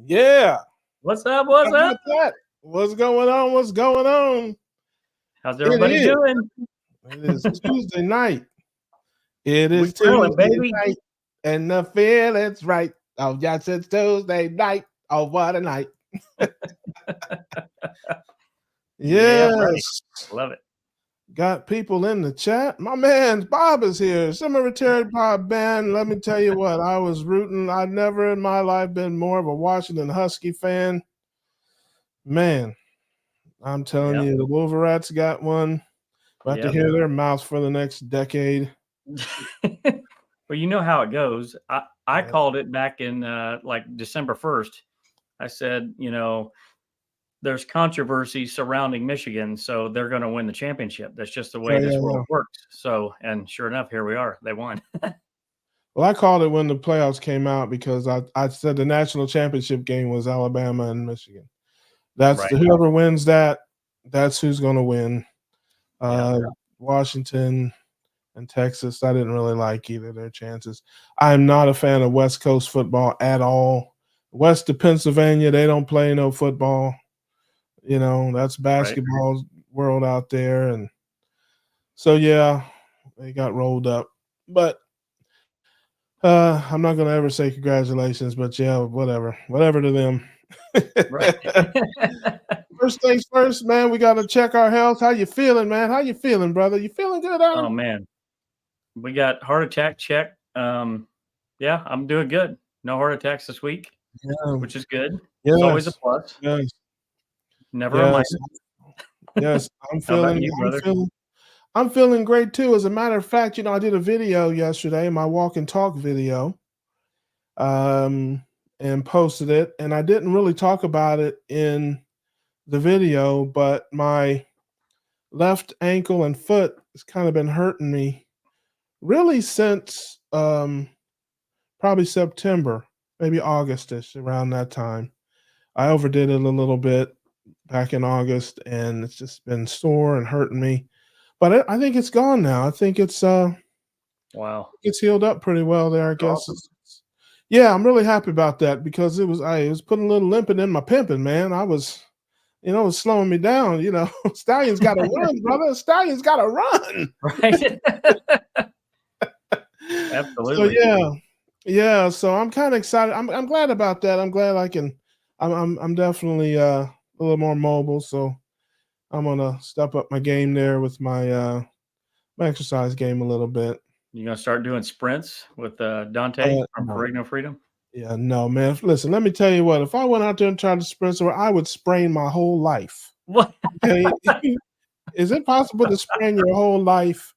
Yeah. What's up? What's How up? about that? What's going on? What's going on? How's everybody doing? It is Tuesday night. It We is grilling, Tuesday baby. night, and the feeling's right. Oh, yes, it's Tuesday night. Oh, what a night. Yeah, Yes. right. Love it. Got people in the chat. My man Bob is here. Semi-retired Bob Ben. Let me tell you what, I was rooting. I've never in my life been more of a Washington Husky fan. Man, I'm telling you, the Wolverines got one. About to hear their mouths for the next decade. Well, you know how it goes. I called it back in like December 1st. I said, there's controversy surrounding Michigan, so they're going to win the championship. That's just the way this world works. So, and sure enough, here we are. They won. Well, I called it when the playoffs came out because I said the national championship game was Alabama and Michigan. That's right. Whoever wins that, that's who's going to win. Washington and Texas, I didn't really like either of their chances. I'm not a fan of West Coast football at all. West of Pennsylvania, they don't play no football. That's basketball world out there. And so, they got rolled up. But I'm not going to ever say congratulations, but whatever to them. Right. First things first, man, we got to check our health. How you feeling, man? How you feeling, brother? You feeling good, Adam? Oh, man. We got heart attack check. I'm doing good. No heart attacks this week, which is good. It's always a plus. Yes. Never a minus. Yes, I'm feeling. How about you, brother? I'm feeling great too. As a matter of fact, I did a video yesterday, my walk and talk video, and posted it. And I didn't really talk about it in the video, but my left ankle and foot has kind of been hurting me really since probably September, maybe Augustish, around that time. I overdid it a little bit back in August, and it's just been sore and hurting me. But I think it's gone now. I think it's wow. It's healed up pretty well there, I guess. Awesome. Yeah, I'm really happy about that because it was putting a little limping in my pimping, man. I was, it was slowing me down. Stallion's got to run, brother. Stallion's got to run. Right. Absolutely. So So I'm kind of excited. I'm glad about that. I'm glad I can. I'm definitely a little more mobile. So I'm gonna step up my game there with my my exercise game a little bit. You gonna start doing sprints with Dante from Ferrigno Freedom? Yeah, no, man. Listen, let me tell you what. If I went out there and tried to sprint, I would sprain my whole life. What? Okay? Is it possible to sprain your whole life?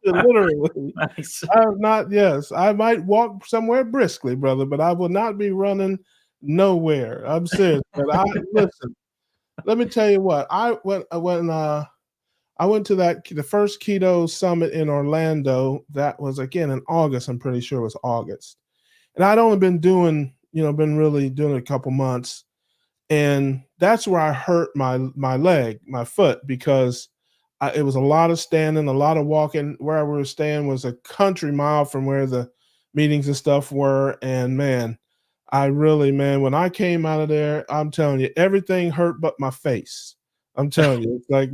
Literally. Nice. I'm not. Yes, I might walk somewhere briskly, brother, but I will not be running nowhere. I'm serious. But listen. Let me tell you what. I went to the first Keto summit in Orlando. That was again in August. I'm pretty sure it was August. And I'd only been been really doing it a couple months. And that's where I hurt my leg, my foot, because it was a lot of standing, a lot of walking. Where we were staying was a country mile from where the meetings and stuff were. And man, when I came out of there, I'm telling you, everything hurt but my face. I'm telling you, it's like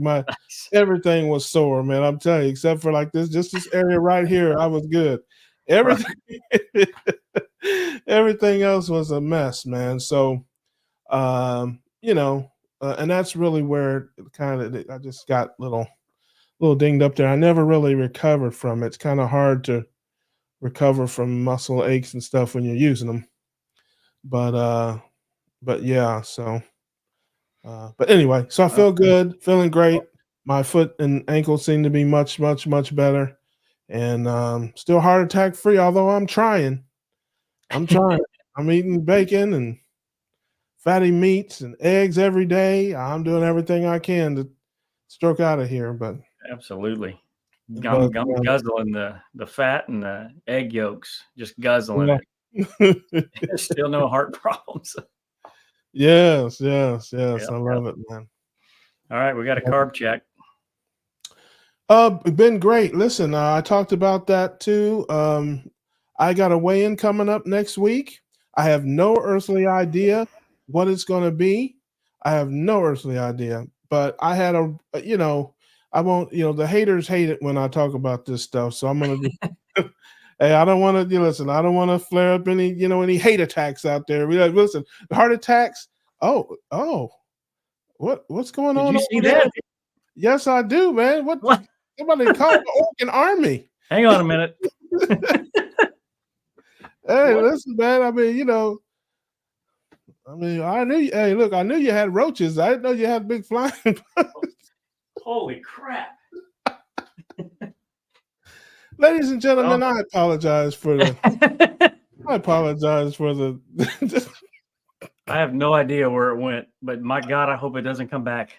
everything was sore, man. I'm telling you, except for like just this area right here, I was good. Everything, everything else was a mess, man. So, and that's really where I just got little dinged up there. I never really recovered from it. It's kind of hard to recover from muscle aches and stuff when you're using them. But yeah, so. But anyway, so I feel good, feeling great. My foot and ankle seem to be much, much, much better. And still heart attack free, although I'm trying. I'm eating bacon and fatty meats and eggs every day. I'm doing everything I can to stroke out of here. But absolutely. I'm guzzling the fat and the egg yolks, just guzzling it. There's still no heart problems. Yes. I love it, man. All right, we got a carb check. Been great. Listen, I talked about that too. I got a weigh-in coming up next week. I have no earthly idea what it's going to be. I have no earthly idea. But I had I won't, the haters hate it when I talk about this stuff. So I'm going to just, hey, I don't want to, listen, I don't want to flare up any hate attacks out there. Listen, heart attacks. Oh, what's going Did on you see over there? that? Yes, I do, man. What? Somebody call the Orkin Army. Hang on a minute. Hey, listen, man. I mean, I knew. Hey, look, I knew you had roaches. I didn't know you had big flying. Holy crap! Ladies and gentlemen, I apologize for the. I apologize for the. I have no idea where it went, but my God, I hope it doesn't come back.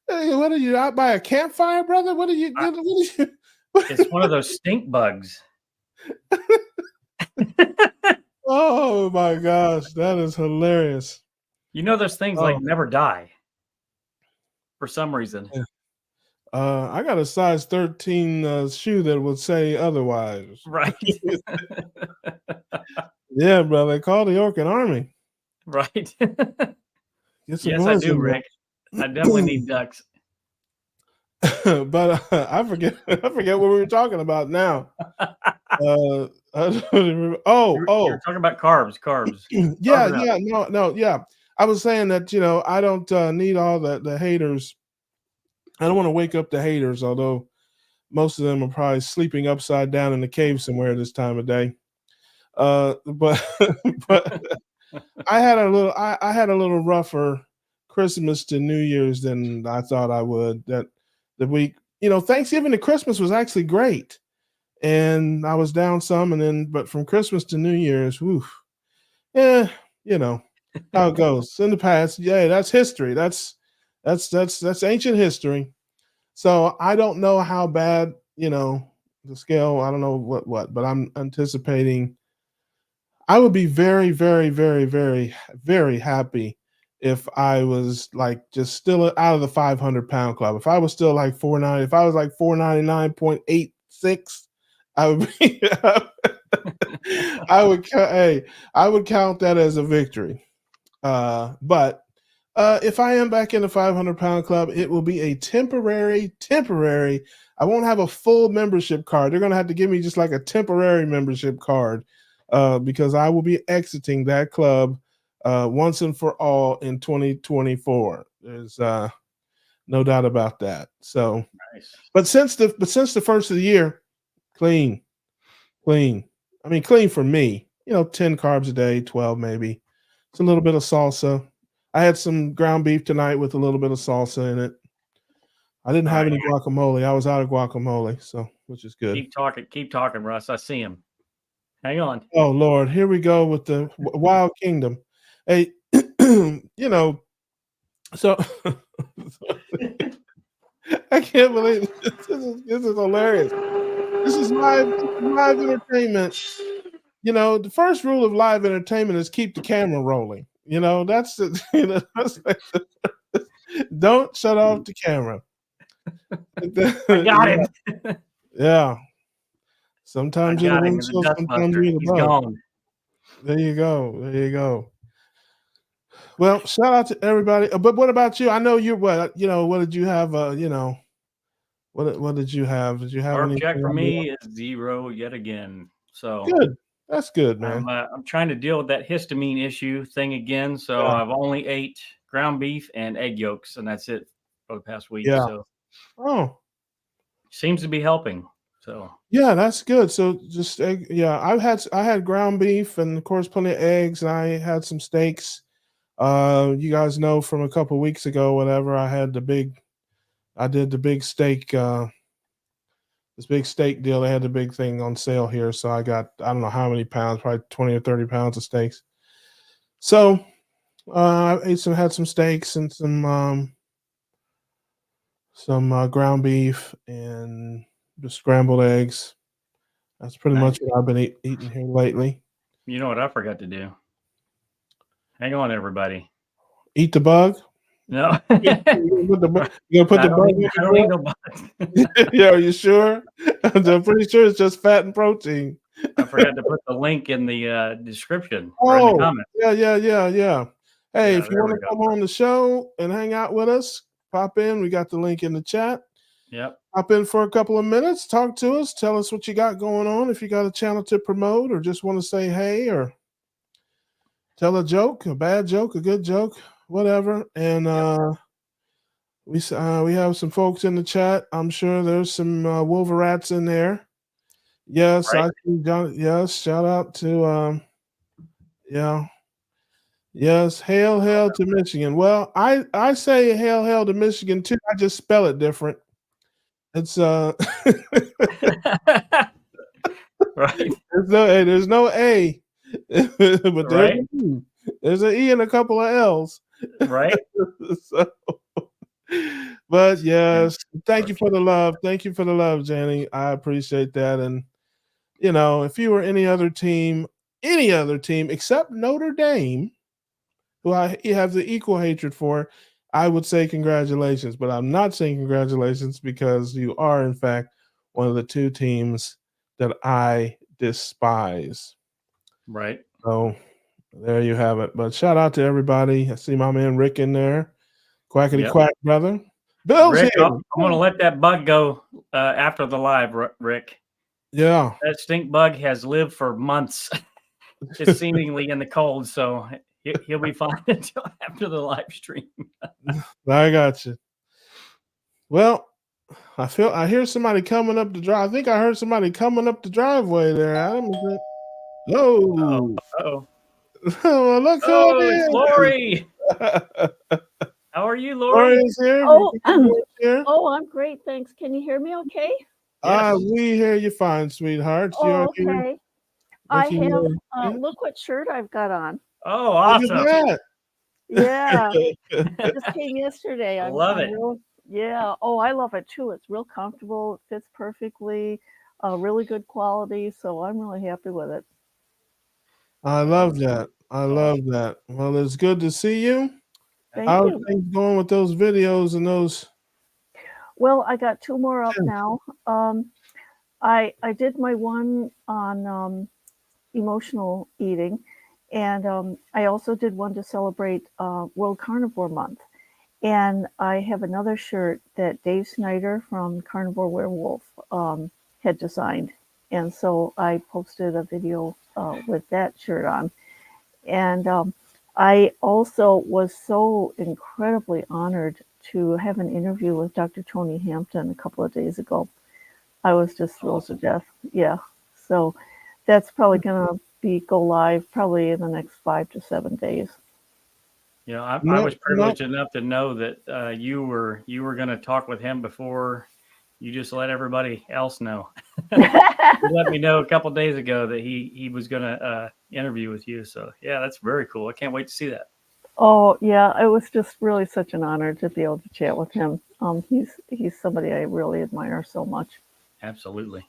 Hey, what are you out by a campfire, brother? What are you? It's one of those stink bugs. Oh my gosh, that is hilarious. You know those things like never die for some reason. Yeah. I got a size 13 shoe that would say otherwise. Right. Yeah, brother. Call the Orkin Army. Right. Yes, I do, Rick. I definitely need ducks. But I forget what we were talking about now. I don't remember. You're talking about carbs. Yeah. I was saying that I don't need all the haters. I don't want to wake up the haters, although most of them are probably sleeping upside down in the cave somewhere this time of day. But I had a little rougher Christmas to New Year's than I thought I would. That the week, Thanksgiving to Christmas was actually great, and I was down some, but from Christmas to New Year's, how it goes in the past. Yeah, that's history. That's ancient history. So I don't know how bad, the scale. I don't know what, but I'm anticipating. I would be very, very, very, very, very happy if I was like just still out of the 500-pound club. If I was still like 490, if I was like 499.86, I would be. I would count that as a victory. But if I am back in the 500-pound club, it will be a temporary. I won't have a full membership card. They're going to have to give me just like a temporary membership card because I will be exiting that club once and for all in 2024. There's no doubt about that. So, nice. But since the first of the year, clean. I mean, clean for me. 10 carbs a day, 12 maybe. It's a little bit of salsa. I had some ground beef tonight with a little bit of salsa in it. I didn't have any guacamole. I was out of guacamole, so which is good. Keep talking, Russ. I see him. Hang on. Oh Lord, here we go with the Wild Kingdom. Hey, so I can't believe this is hilarious. This is live entertainment. The first rule of live entertainment is keep the camera rolling. That's don't shut off the camera. I got him. Yeah. Sometimes you're the windshield, sometimes you're the bug. He's gone. There you go. Well, shout out to everybody. But what about you? I know you're what did you have? What did you have? Did you have any? Check for me is 0 yet again. So good. That's good, man. I'm trying to deal with that histamine issue thing again. So I've only ate ground beef and egg yolks, and that's it for the past week. Yeah. So seems to be helping. So yeah, that's good. So just egg, I had ground beef and of course plenty of eggs, and I had some steaks. You guys know from a couple of weeks ago, whatever, I did the big steak. This big steak deal. They had the big thing on sale here. So I got, I don't know how many pounds, probably 20 or 30 pounds of steaks. So I had some steaks and some ground beef and just scrambled eggs. That's pretty much what I've been eating here lately. You know what I forgot to do? Hang on, everybody. Eat the bug? No. You gonna put the bug? I don't need no bug. Yeah, are you sure? I'm pretty sure it's just fat and protein. I forgot to put the link in the description or in the Oh, comment. yeah. Hey, Yeah, if you there want we to go. come on the show and hang out with us, pop in. We got the link in the chat. Yep. Hop in for a couple of minutes, talk to us, tell us what you got going on. If you got a channel to promote or just want to say hey or tell a joke, a bad joke, a good joke, whatever. And we have some folks in the chat. I'm sure there's some Wolverats in there. Yes, Right. I see John. Yes, shout out to yeah. Yes, hail to Michigan. Well, I say hail to Michigan too. I just spell it different. It's Right. there's no A, but there's Right. an E. There's an E and a couple of L's. Right. So, but Yeah. yes, thank you for the love. Thank you for the love, Jenny. I appreciate that. And if you were any other team except Notre Dame, who I have the equal hatred for, I would say congratulations. But I'm not saying congratulations because you are, in fact, one of the two teams that I despise. Right. So there you have it. But shout out to everybody. I see my man Rick in there. Quackity Yep. quack, brother. Bill's Rick, here. I'm going to let that bug go after the live, Rick. Yeah. That stink bug has lived for months, just seemingly in the cold. So he'll be fine until after the live stream. I got you. Well, I hear somebody coming up the drive. I think I heard somebody coming up the driveway there, Adam. Whoa. Oh, Well, look who oh, it it's is. Lori. How are you, Lori Lori? is here. Oh, Here. oh, I'm great, thanks. Can you hear me okay? Yes. We hear you fine, sweetheart. Oh, okay. I have, Yeah. look what shirt I've got on. Oh, awesome. Look at Yeah, that. just came yesterday. I love it. Yeah, oh, I love it too. It's real comfortable. It fits perfectly, really good quality. So I'm really happy with it. I love that. I love that. Well, it's good to see you. Thank How's you. things going with those videos and those? Well, I got 2 more up now. I did my one on emotional eating, and I also did one to celebrate World Carnivore Month. And I have another shirt that Dave Snyder from Carnivore Werewolf had designed. And so I posted a video with that shirt on. And I also was so incredibly honored to have an interview with Dr. Tony Hampton a couple of days ago. I was just thrilled to death. Yeah. So that's probably going to go live probably in the next 5 to 7 days. Yeah, I was privileged enough to know that you were going to talk with him before you just let everybody else know. You let me know a couple of days ago that he was going to interview with you. So yeah, that's very cool. I can't wait to see that. Oh yeah, it was just really such an honor to be able to chat with him. He's somebody I really admire so much. Absolutely.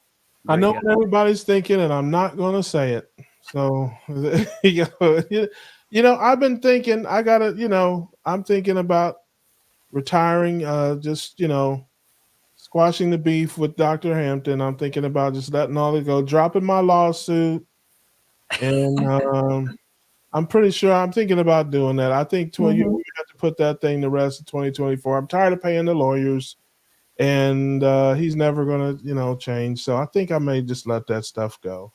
I know what everybody's thinking, and I'm not going to say it. So, I've been thinking, I'm thinking about retiring, just, squashing the beef with Dr. Hampton. I'm thinking about just letting all it go, dropping my lawsuit. And I'm pretty sure I'm thinking about doing that. I think we have to put that thing to rest in 2024. I'm tired of paying the lawyers. And he's never going to, change. So I think I may just let that stuff go.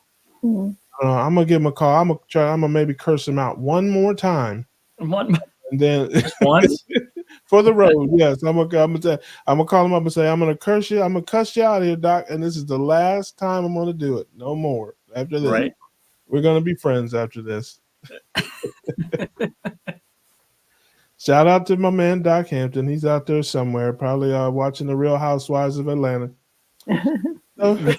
I'm gonna give him a call. I'm gonna maybe curse him out one more time, and then just once for the road. Yes, I'm gonna call him up and say I'm gonna curse you. I'm gonna cuss you out here, Doc. And this is the last time I'm gonna do it. No more after this. Right. We're gonna be friends after this. Shout out to my man Doc Hampton. He's out there somewhere, probably watching the Real Housewives of Atlanta. Right.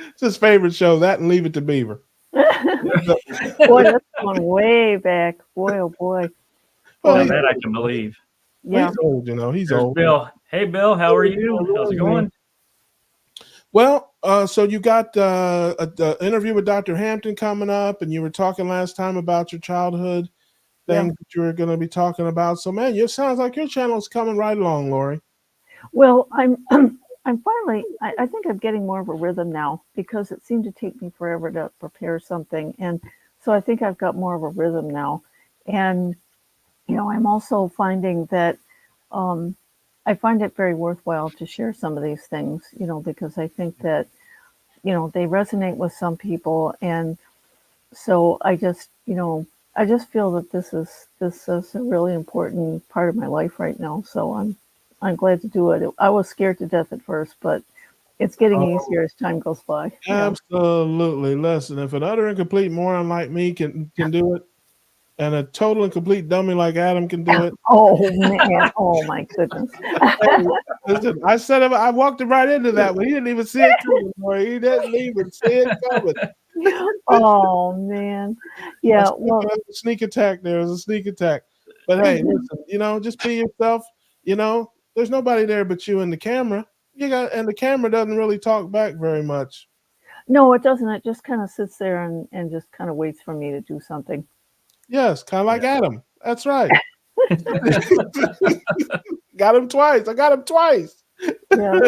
It's his favorite show, that and Leave It to Beaver. Boy, that's going way back. Boy, oh boy. Well, that I can believe. Yeah. He's old, He's There's old. Bill. Hey, Bill, how are you? How's it going? Well, so you got an interview with Dr. Hampton coming up, and you were talking last time about your childhood things that you were going to be talking about. So, man, it sounds like your channel is coming right along, Lori. Well, I'm finally, I think I'm getting more of a rhythm now because it seemed to take me forever to prepare something. And so I think I've got more of a rhythm now. And, I'm also finding that I find it very worthwhile to share some of these things, because I think that, they resonate with some people. And so I just feel that this is a really important part of my life right now. So I'm glad to do it. I was scared to death at first, but it's getting Oh, easier as time goes by. Yeah. absolutely. Listen, if an utter and complete moron like me can do it, and a total and complete dummy like Adam can do it. Oh man! Oh my goodness! Hey, listen, I said it. I walked him right into that one. He didn't even see it coming, boy. He didn't even see it coming. Oh man! A Yeah. Well, sneak attack. There was a sneak attack. But hey, listen. Just be yourself. There's nobody there but you and the camera. And the camera doesn't really talk back very much. no, it doesn't. It just kind of sits there and just kind of waits for me to do something. Yes, kind of like Adam. That's right. Got him twice. I got him twice. Yeah.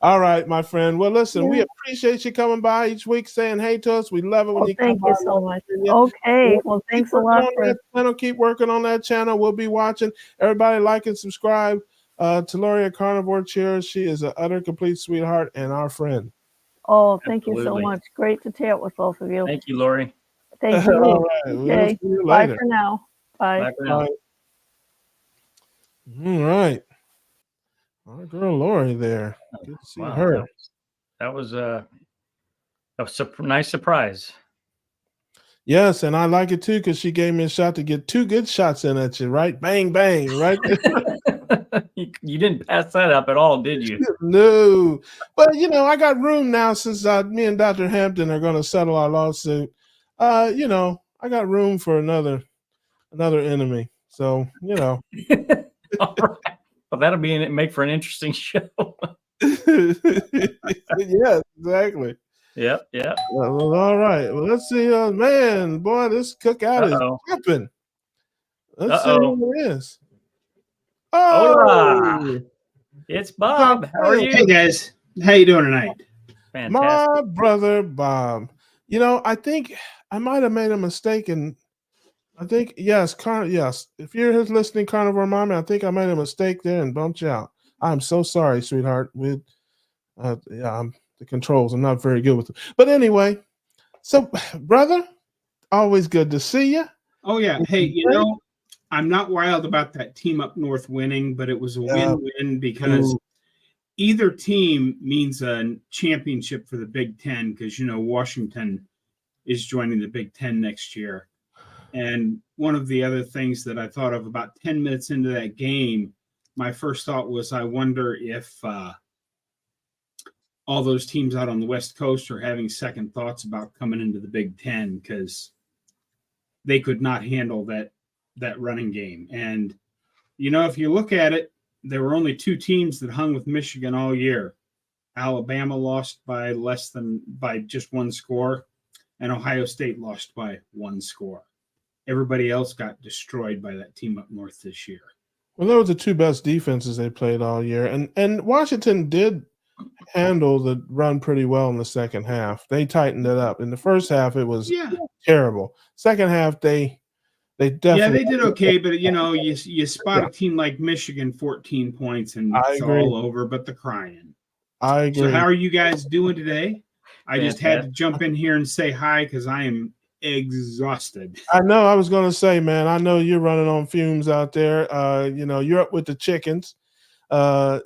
All right, my friend. Well, listen, we Yeah. appreciate you coming by each week saying hey to us. We love it when Oh, you come thank by. you so much. Okay. Well, Keep thanks a working lot on for. that channel. Keep working on that channel. We'll be watching. Everybody like and subscribe to Lori at Carnivore Cheers. She is an utter complete sweetheart and our friend. Oh, thank you so Absolutely. much. Great to chat with both of you. Thank you, Lori. Thank you. All right. We'll Okay. see you Bye later. for now. Bye. Bye for now. All right. Our girl Lori there. Good to see Wow, her. that was a nice surprise. Yes, and I like it too because she gave me a shot to get 2 good shots in at you, right? Bang, bang, right? You didn't pass that up at all, did you? No. But, I got room now since me and Dr. Hampton are going to settle our lawsuit. I got room for another enemy. So, All right. Well, that'll make for an interesting show. Yes, exactly. Yep. Well, all right. Well, let's see. Man, boy, this cookout is tripping. Let's see who it is. Hola. Oh, It's Bob. How are you? Hey guys, how you doing tonight? Fantastic. My brother Bob. I think I might have made a mistake, and I think yes. If you're listening, Carnivore Mommy, I think I made a mistake there and bumped you out. I'm so sorry, sweetheart. The controls. I'm not very good with it, but anyway. So, brother, always good to see you. Oh yeah. Hey, I'm not wild about that team up north winning, but it was a win-win because either team means a championship for the Big Ten because Washington is joining the Big Ten next year. And one of the other things that I thought of about 10 minutes into that game, my first thought was, I wonder if all those teams out on the West Coast are having second thoughts about coming into the Big Ten because they could not handle that running game. And, if you look at it, there were only 2 teams that hung with Michigan all year. Alabama lost by just 1 score, and Ohio State lost by 1 score. Everybody else got destroyed by that team up north this year. Well, those were the 2 best defenses they played all year. And Washington did handle the run pretty well in the second half. They tightened it up. In the first half, it was terrible. Second half, they definitely they did okay, but you spot a team like Michigan 14 points and it's all over but the crying. I agree. So how are you guys doing today? I just had to jump in here and say hi because I am exhausted. I know. I was going to say, man, I know you're running on fumes out there. You're up with the chickens. So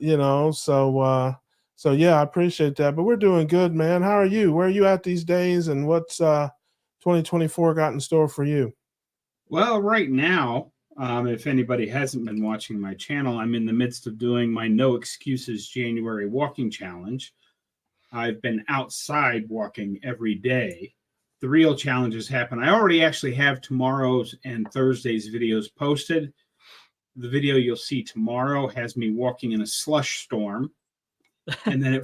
yeah, I appreciate that. But we're doing good, man. How are you? Where are you at these days? And what's 2024 got in store for you? Well, right now, if anybody hasn't been watching my channel, I'm in the midst of doing my No Excuses January walking challenge. I've been outside walking every day. The real challenges happen. I already actually have tomorrow's and Thursday's videos posted. The video you'll see tomorrow has me walking in a slush storm, and then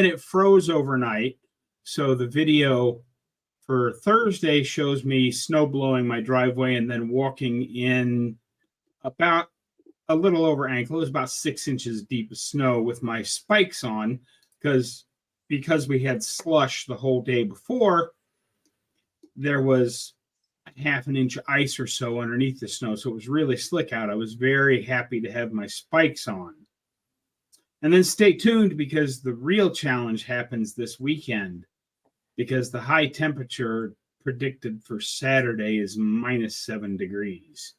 it froze overnight. So the video for Thursday shows me snow blowing my driveway and then walking in about a little over ankle. It was about 6 inches deep of snow with my spikes on because we had slush the whole day before. There was half an inch of ice or so underneath the snow, so it was really slick out. I was very happy to have my spikes on. And then stay tuned because the real challenge happens this weekend, because the high temperature predicted for Saturday is -7 degrees.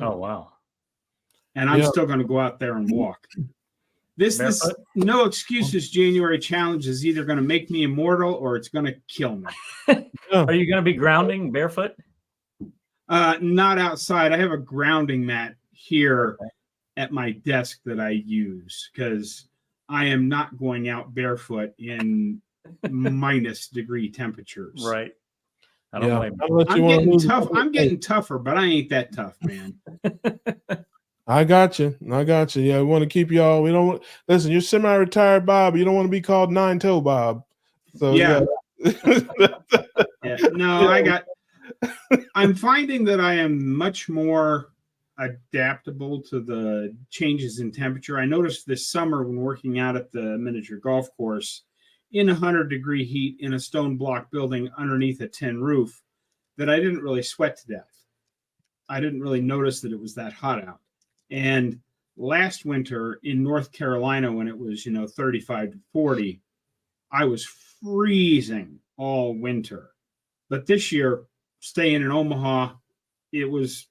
Oh, wow. And I'm still going to go out there and walk. This no excuses January challenge is either going to make me immortal or it's going to kill me. Are you going to be grounding barefoot? Not outside. I have a grounding mat here at my desk that I use because I am not going out barefoot in -degree temperatures. Right. I don't blame you. I'm getting tough. I'm getting tougher, but I ain't that tough, man. I got you. Yeah, we want to keep y'all. We don't want, listen, you're semi-retired Bob. You don't want to be called Nine-Toe Bob. So yeah. No, I'm finding that I am much more adaptable to the changes in temperature. I noticed this summer when working out at the miniature golf course in 100-degree heat in a stone block building underneath a tin roof that I didn't really sweat to death. I didn't really notice that it was that hot out. And last winter in North Carolina, when it was, 35 to 40, I was freezing all winter. But this year, staying in Omaha, it was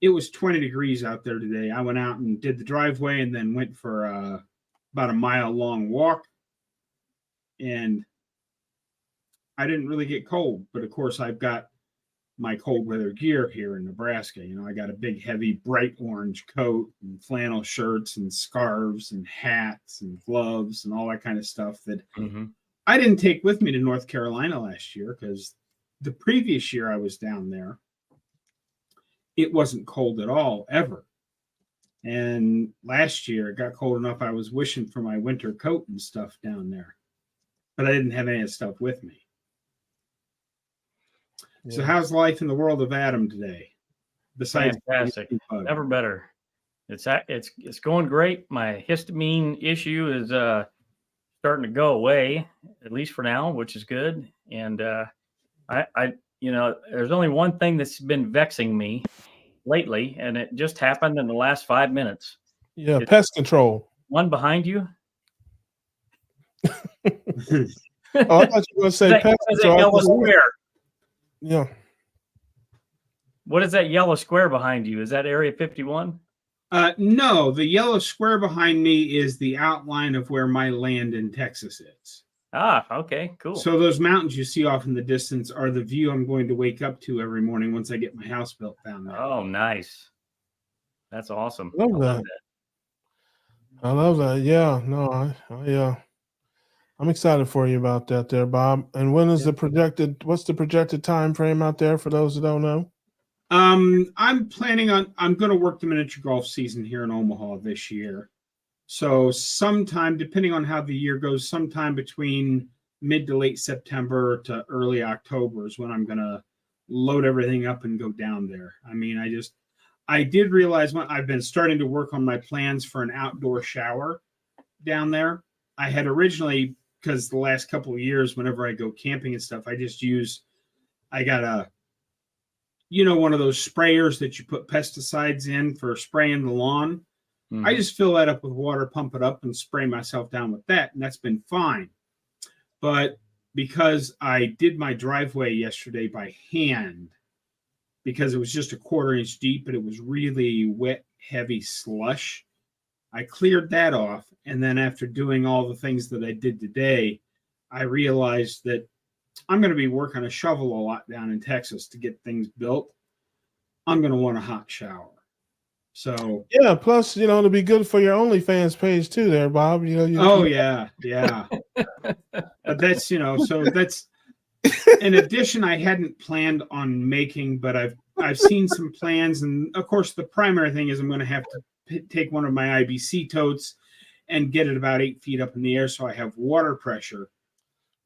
20 degrees out there today. I went out and did the driveway and then went for about a mile-long walk. And I didn't really get cold. But, of course, I've got my cold weather gear here in Nebraska. I got a big, heavy, bright orange coat and flannel shirts and scarves and hats and gloves and all that kind of stuff that I didn't take with me to North Carolina last year because the previous year I was down there, it wasn't cold at all, ever. And last year it got cold enough I was wishing for my winter coat and stuff down there. But I didn't have any of that stuff with me. So how's life in the world of Adam today? Besides fantastic, never better. It's going great. My histamine issue is starting to go away, at least for now, which is good. And I there's only one thing that's been vexing me lately, and it just happened in the last 5 minutes. Yeah, pest control. One behind you. I thought you were going to say pest control. Yellow square. Yeah. What is that yellow square behind you? Is that Area 51? No, the yellow square behind me is the outline of where my land in Texas is. Ah, okay, cool. So those mountains you see off in the distance are the view I'm going to wake up to every morning once I get my house built down there. Oh, nice. That's awesome. I love that. Yeah, no, I'm excited for you about that there, Bob. And when is what's the projected time frame out there for those that don't know? I'm going to work the miniature golf season here in Omaha this year. So sometime, depending on how the year goes, sometime between mid to late September to early October is when I'm going to load everything up and go down there. I mean, I did realize when I've been starting to work on my plans for an outdoor shower down there. I had originally, because the last couple of years, whenever I go camping and stuff, I got one of those sprayers that you put pesticides in for spraying the lawn. I just fill that up with water, pump it up, and spray myself down with that, and that's been fine. But because I did my driveway yesterday by hand, because it was just a 1/4 inch deep, but it was really wet, heavy slush, I cleared that off. And then after doing all the things that I did today, I realized that I'm going to be working a shovel a lot down in Texas to get things built. I'm going to want a hot shower. So yeah, plus it'll be good for your OnlyFans page too, there, Bob. Yeah. But that's so that's in addition. I hadn't planned on making, but I've seen some plans, and of course the primary thing is I'm going to have to take one of my IBC totes and get it about 8 feet up in the air so I have water pressure.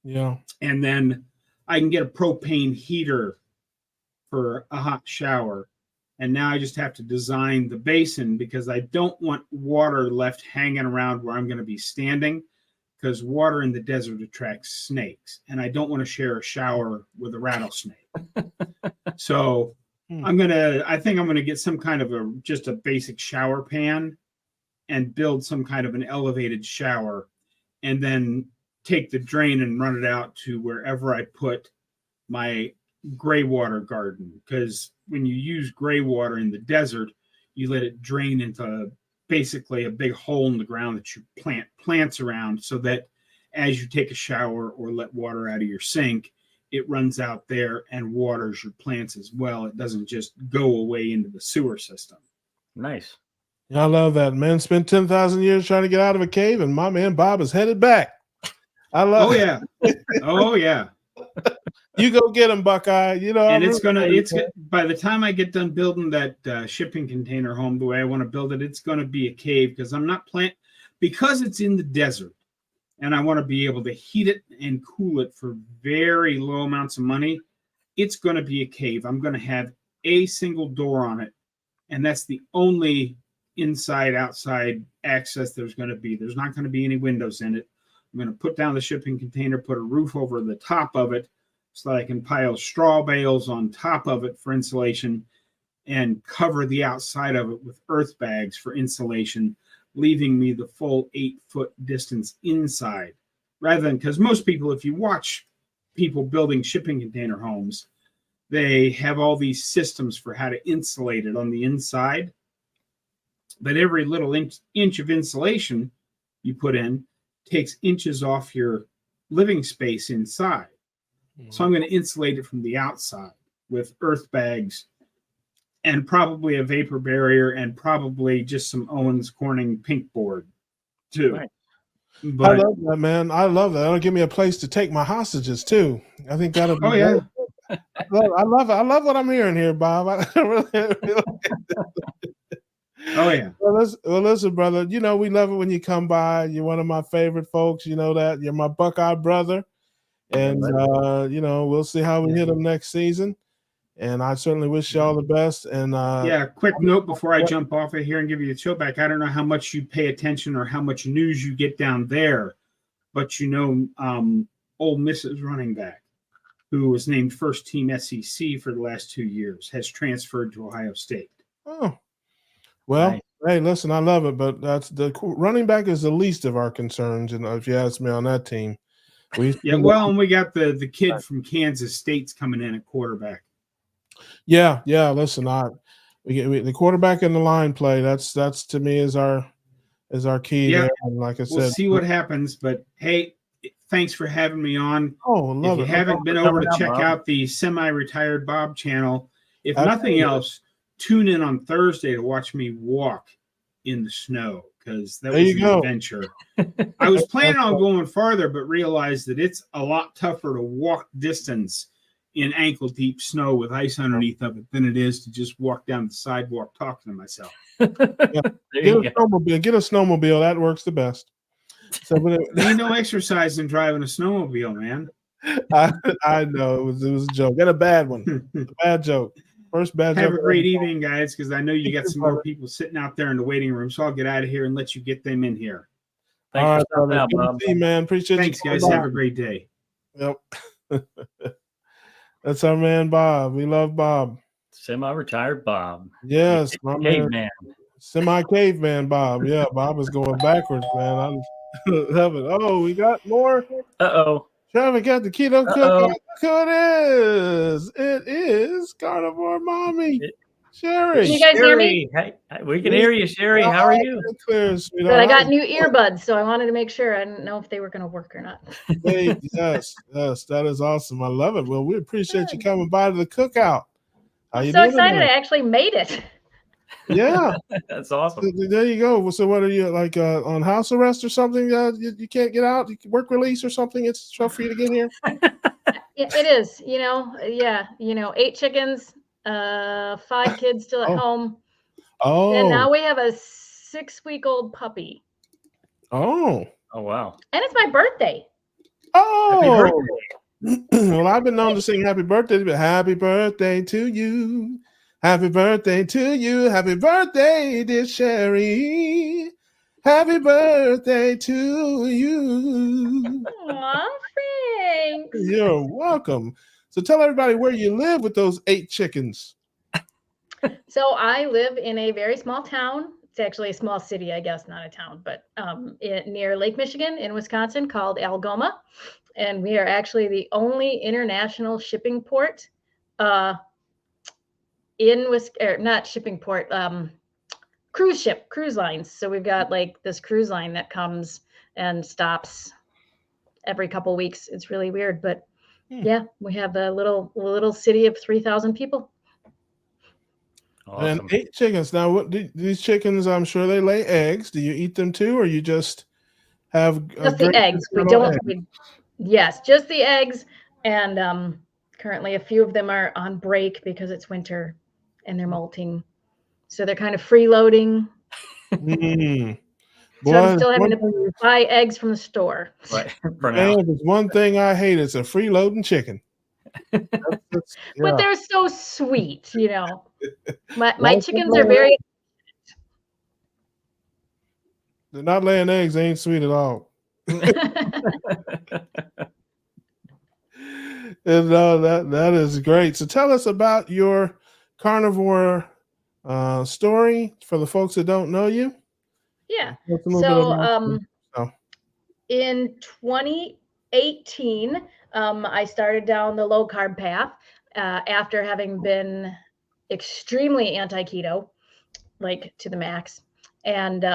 Yeah, and then I can get a propane heater for a hot shower. And now I just have to design the basin because I don't want water left hanging around where I'm going to be standing, because water in the desert attracts snakes. And I don't want to share a shower with a rattlesnake. So I think I'm going to get some kind of just a basic shower pan and build some kind of an elevated shower, and then take the drain and run it out to wherever I put my gray water garden. Because when you use gray water in the desert, you let it drain into basically a big hole in the ground that you plant plants around, so that as you take a shower or let water out of your sink, it runs out there and waters your plants as well. It doesn't just go away into the sewer system. Nice. I love that. Man spent 10,000 years trying to get out of a cave, and my man Bob is headed back. I love it. Oh, yeah. You go get him, Buckeye. You know, and by the time I get done building that shipping container home the way I want to build it, it's going to be a cave, because I'm not because it's in the desert, and I want to be able to heat it and cool it for very low amounts of money. It's going to be a cave. I'm going to have a single door on it, and that's the only inside outside access there's going to be. There's not going to be any windows in it. I'm going to put down the shipping container, put a roof over the top of it so that I can pile straw bales on top of it for insulation, and cover the outside of it with earth bags for insulation, leaving me the full 8-foot distance inside. Rather than, because most people, if you watch people building shipping container homes, they have all these systems for how to insulate it on the inside. But every little inch of insulation you put in takes inches off your living space inside. So I'm going to insulate it from the outside with earth bags and probably a vapor barrier and probably just some Owens Corning pink board too. Right. But, I love that, man. I love that. That'll give me a place to take my hostages too. I think that'll be yeah. I love it. I love what I'm hearing here, Bob. Oh yeah. Well, listen, brother. You know we love it when you come by. You're one of my favorite folks. You know that. You're my Buckeye brother, and you know we'll see how we hit them next season. And I certainly wish you all the best. And quick note before I jump off of here and give you the show back. I don't know how much you pay attention or how much news you get down there, but you know, Ole Miss's running back, who was named first team SEC for the last 2 years, has transferred to Ohio State. Oh. Well, nice. Hey, listen, I love it, but that's the running back is the least of our concerns, and if you ask me on that team. And we got the kid from Kansas State's coming in at quarterback. Yeah. Listen, the quarterback and the line play. That's to me is our key. Yeah, there. And like I said, we'll see what happens. But hey, thanks for having me on. Oh, love it. If you haven't been over to check out the Semi-Retired Bob channel, if nothing else, tune in on Thursday to watch me walk in the snow, because that was an adventure. I was planning on going farther, but realized that it's a lot tougher to walk distance in ankle-deep snow with ice underneath of it than it is to just walk down the sidewalk talking to myself. Get a snowmobile. That works the best. So, need no exercise in driving a snowmobile, man. I know it was a joke. Get a bad one. A bad joke. First bad joke. Have a great evening, guys, because I know you got some more people sitting out there in the waiting room. So I'll get out of here and let you get them in here. Thanks for stopping out, Bob. Man. Appreciate you. Thanks, guys. Have a great day. Yep. That's our man, Bob. We love Bob. Semi-retired Bob. Yes, my caveman. Semi-caveman Bob. Yeah, Bob is going backwards, man. I love it. Oh, we got more. Uh-oh. Trevor got the Keto Cookout. Look who it is. It is Carnivore Mommy. Sherry. Can you guys hear me? Hey, we can hear you, Sherry. How are you? Clear, good. I got new earbuds, so I wanted to make sure. I didn't know if they were going to work or not. Yes, that is awesome. I love it. Well, we appreciate you coming by to the Cookout. I'm so excited. I actually made it. Yeah. That's awesome. There you go. So what are you, like on house arrest or something? You can't get out? Work release or something? It's tough for you to get here? It is. 8 chickens. 5 kids still at home. Oh. And now we have a 6-week-old puppy. Oh. Oh, wow. And it's my birthday. Oh. Happy birthday. Well, I've been known to sing happy birthday, but happy birthday to you. Happy birthday to you. Happy birthday, dear Sherry. Happy birthday to you. Aw, thanks. You're welcome. So tell everybody where you live with those 8 chickens. So I live in a very small town. It's actually a small city, I guess, not a town, but near Lake Michigan in Wisconsin called Algoma. And we are actually the only international shipping port not shipping port, cruise lines. So we've got like this cruise line that comes and stops every couple weeks. It's really weird, but yeah, we have a little city of 3,000 people. Awesome. And 8 chickens. Now, what these chickens? I'm sure they lay eggs. Do you eat them too, or you just have Just the eggs. We don't. Yes, just the eggs. And currently, a few of them are on break because it's winter and they're molting, so they're kind of freeloading. So I'm still having to buy eggs from the store. Right. For now. There's one thing I hate. It's a freeloading chicken. But they're so sweet, you know. My chickens are very. They're not laying eggs. They ain't sweet at all. And that is great. So tell us about your carnivore story for the folks that don't know you. Yeah. So in 2018, I started down the low carb path after having been extremely anti-keto, like to the max, and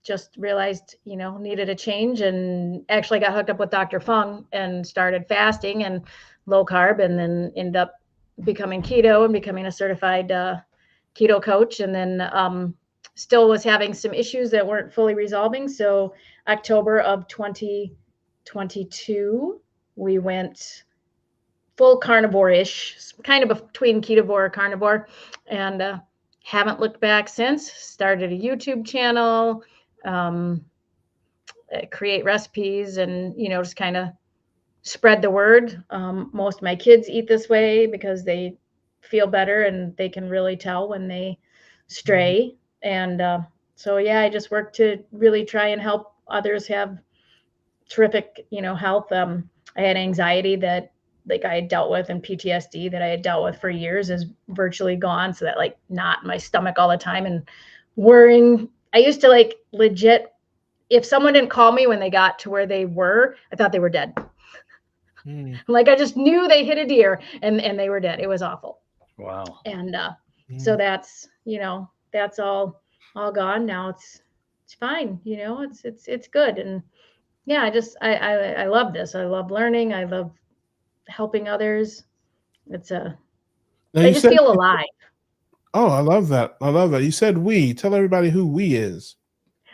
just realized, you know, needed a change, and actually got hooked up with Dr. Fung and started fasting and low carb, and then ended up becoming keto and becoming a certified keto coach. And then still was having some issues that weren't fully resolving. So October of 2022, we went full carnivore-ish, kind of between ketovore and carnivore, and haven't looked back since. Started a YouTube channel, create recipes, and, you know, just kind of spread the word. Most of my kids eat this way because they feel better and they can really tell when they stray. And so, yeah, I just work to really try and help others have terrific, you know, health. I had anxiety that like I had dealt with, and PTSD that I had dealt with for years is virtually gone. So that like knot in my stomach all the time and worrying. I used to like legit, if someone didn't call me when they got to where they were, I thought they were dead. Like I just knew they hit a deer and they were dead. It was awful. Wow. And so that's, you know, that's all gone now. It's fine. You know, it's good. And yeah, I love this. I love learning. I love helping others. I just feel alive. Oh, I love that. I love that. You said we. Tell everybody who we is.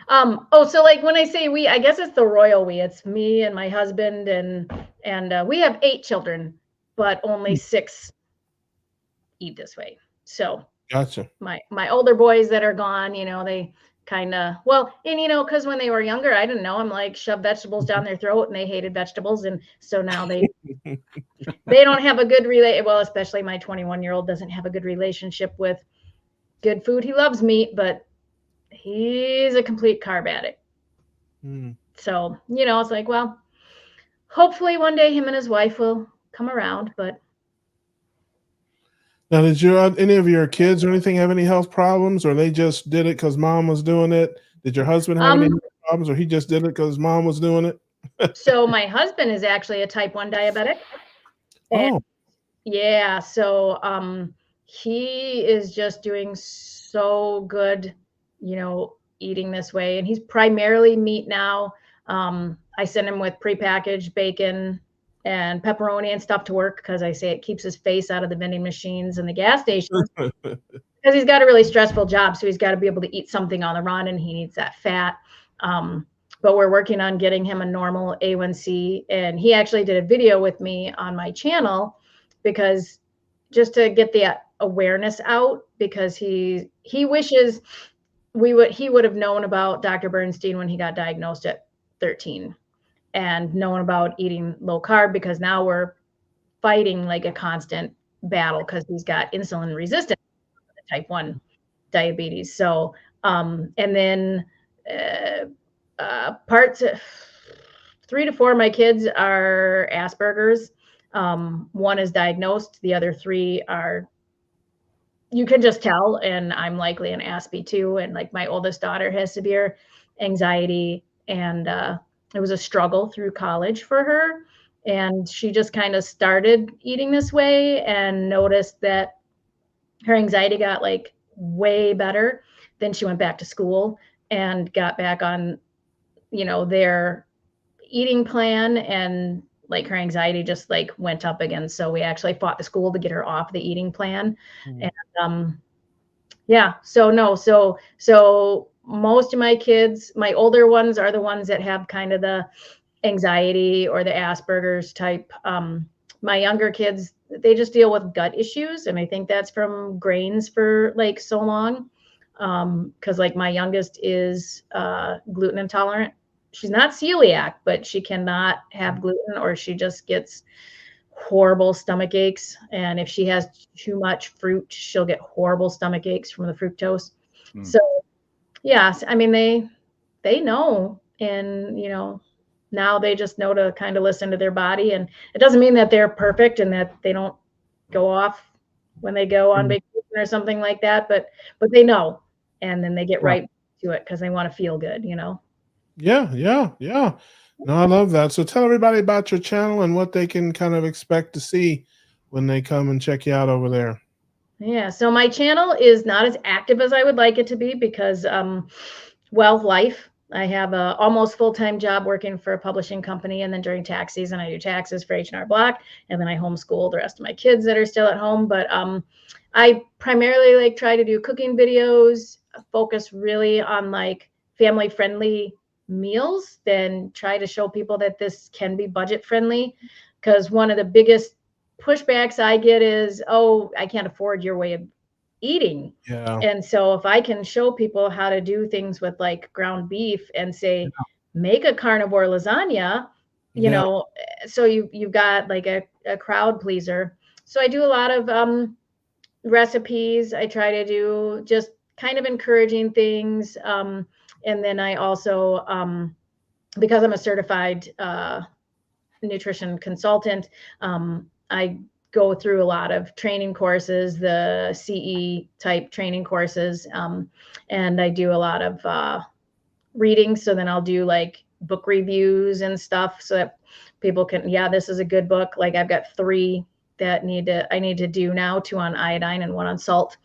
So like when I say we, I guess it's the royal we. It's me and my husband, and we have 8 children, but only 6 eat this way. So gotcha. My older boys that are gone, you know, they kind of, well, and you know, because when they were younger, I didn't know, I'm like shove vegetables down their throat, and they hated vegetables, and so now they don't have a good especially my 21-year-old doesn't have a good relationship with good food. He loves meat, but he's a complete carb addict. So, you know, it's like, well, hopefully one day him and his wife will come around. But now, did any of your kids or anything have any health problems, or they just did it because mom was doing it? Did your husband have any problems, or he just did it because mom was doing it? So my husband is actually a type 1 diabetic. And yeah, so he is just doing so good, you know, eating this way, and he's primarily meat now. I send him with prepackaged bacon and pepperoni and stuff to work because I say it keeps his face out of the vending machines and the gas stations because he's got a really stressful job, so he's got to be able to eat something on the run, and he needs that fat. But we're working on getting him a normal A1C, and he actually did a video with me on my channel because just to get the awareness out, because he wishes he would have known about Dr. Bernstein when he got diagnosed at 13 and known about eating low carb, because now we're fighting like a constant battle because he's got insulin resistance. type 1 diabetes. So, and then parts 3 to 4 of my kids are Asperger's. One is diagnosed. The other 3 are, you can just tell, and I'm likely an Aspie too. And like my oldest daughter has severe anxiety, and it was a struggle through college for her. And she just kind of started eating this way and noticed that her anxiety got like way better. Then she went back to school and got back on, their eating plan, and like her anxiety just like went up again. So we actually fought the school to get her off the eating plan. And yeah, so no, so most of my kids, my older ones, are the ones that have kind of the anxiety or the Asperger's type. My younger kids, they just deal with gut issues, and I think that's from grains for like so long. Because like my youngest is gluten intolerant. She's not celiac, but she cannot have gluten, or she just gets horrible stomach aches. And if she has too much fruit, she'll get horrible stomach aches from the fructose. So yes, I mean, they know, and now they just know to kind of listen to their body. And it doesn't mean that they're perfect and that they don't go off when they go on vacation or something like that, but they know, and then they get right to it because they want to feel good. Yeah. No, I love that. So tell everybody about your channel and what they can kind of expect to see when they come and check you out over there. Yeah, so my channel is not as active as I would like it to be because, life. I have a almost full-time job working for a publishing company, and then during tax season, I do taxes for H&R Block, and then I homeschool the rest of my kids that are still at home. But I primarily like try to do cooking videos, focus really on like family-friendly meals, then try to show people that this can be budget-friendly. Because one of the biggest pushbacks I get is, oh, I can't afford your way of eating. Yeah. And so if I can show people how to do things with like ground beef and say, make a carnivore lasagna, so you've got like a crowd pleaser. So I do a lot of recipes. I try to do just kind of encouraging things. And then I also, because I'm a certified nutrition consultant, I go through a lot of training courses, the CE type training courses. And I do a lot of reading. So then I'll do like book reviews and stuff so that people can, this is a good book. Like I've got 3 that I need to do now, 2 on iodine and 1 on salt.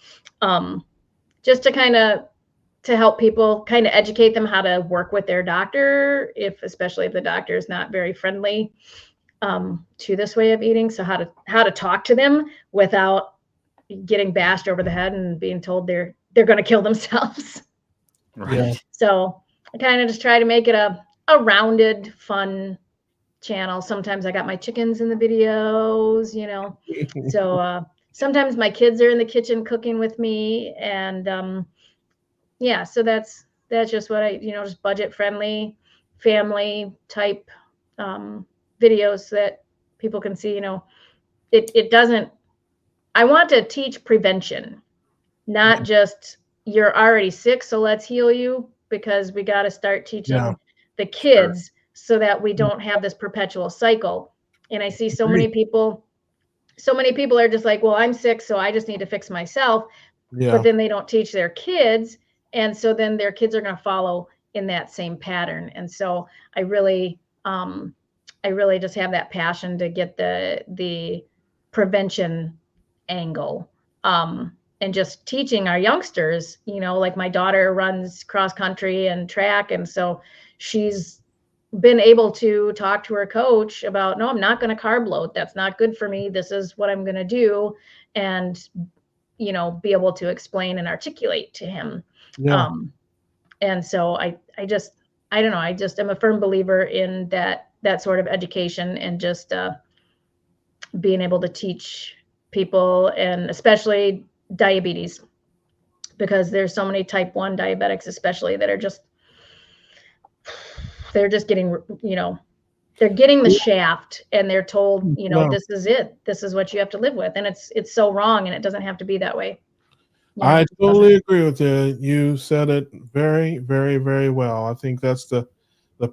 Just to help people kind of educate them how to work with their doctor, especially if the doctor is not very friendly to this way of eating. So how to talk to them without getting bashed over the head and being told they're going to kill themselves. Right. So I kind of just try to make it a rounded, fun channel. Sometimes I got my chickens in the videos, so sometimes my kids are in the kitchen cooking with me. And so that's just what I, just budget friendly, family type videos so that people can see, it doesn't, I want to teach prevention, not just you're already sick, so let's heal you, because we got to start teaching the kids so that we don't have this perpetual cycle. And I see so many people are just like, well, I'm sick, so I just need to fix myself. But then they don't teach their kids. And so then their kids are going to follow in that same pattern. And so I really just have that passion to get the prevention angle, and just teaching our youngsters, like my daughter runs cross country and track. And so she's been able to talk to her coach about, no, I'm not going to carb load. That's not good for me. This is what I'm going to do. And, be able to explain and articulate to him. And so I don't know. I just am a firm believer in that sort of education, and just being able to teach people, and especially diabetes, because there's so many type 1 diabetics, especially, that are they're just getting, they're getting the shaft, and they're told, this is it. This is what you have to live with. And it's so wrong, and it doesn't have to be that way. I totally agree with you. You said it very, very, very well. I think that's the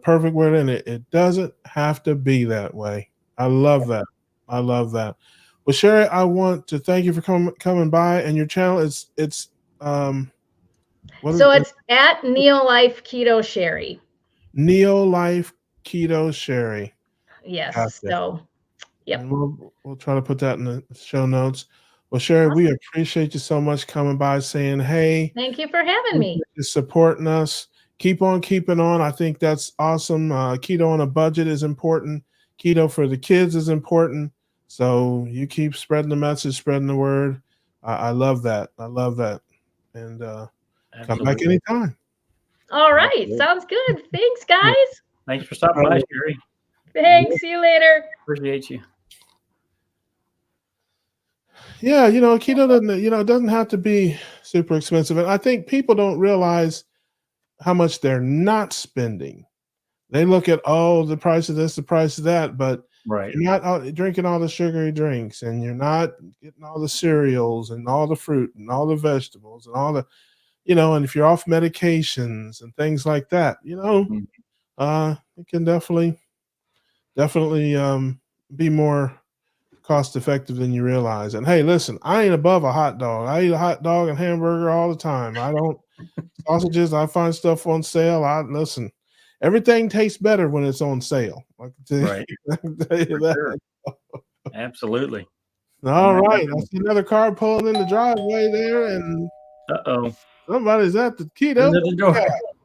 perfect word in it. It doesn't have to be that way. I love that. I love that. Well, Sherry, I want to thank you for coming by, and your channel it's so it's at Neo Life Keto Sherry. Neo Life Keto Sherry. Yes. Gotcha. So, yep. And we'll try to put that in the show notes. Well, Sherry, we appreciate you so much coming by, saying, hey. Thank you for having me. Supporting us. Keep on keeping on. I think that's awesome. Keto on a budget is important. Keto for the kids is important. So you keep spreading the message, spreading the word. I love that. I love that. And come back anytime. All right. Sounds good. Thanks, guys. Thanks for stopping by, Sherry. Thanks. See you later. Appreciate you. Yeah, keto doesn't, it doesn't have to be super expensive. And I think people don't realize how much they're not spending. They look at, the price of this, the price of that, but right. You're not drinking all the sugary drinks, and you're not getting all the cereals and all the fruit and all the vegetables and all the, and if you're off medications and things like that, it can definitely be more cost effective than you realize. And hey, listen, I ain't above a hot dog. I eat a hot dog and hamburger all the time. I don't sausages. I find stuff on sale. Listen. Everything tastes better when it's on sale. Right. Sure. Absolutely. All right. I see another car pulling in the driveway there, and somebody's at the Keto.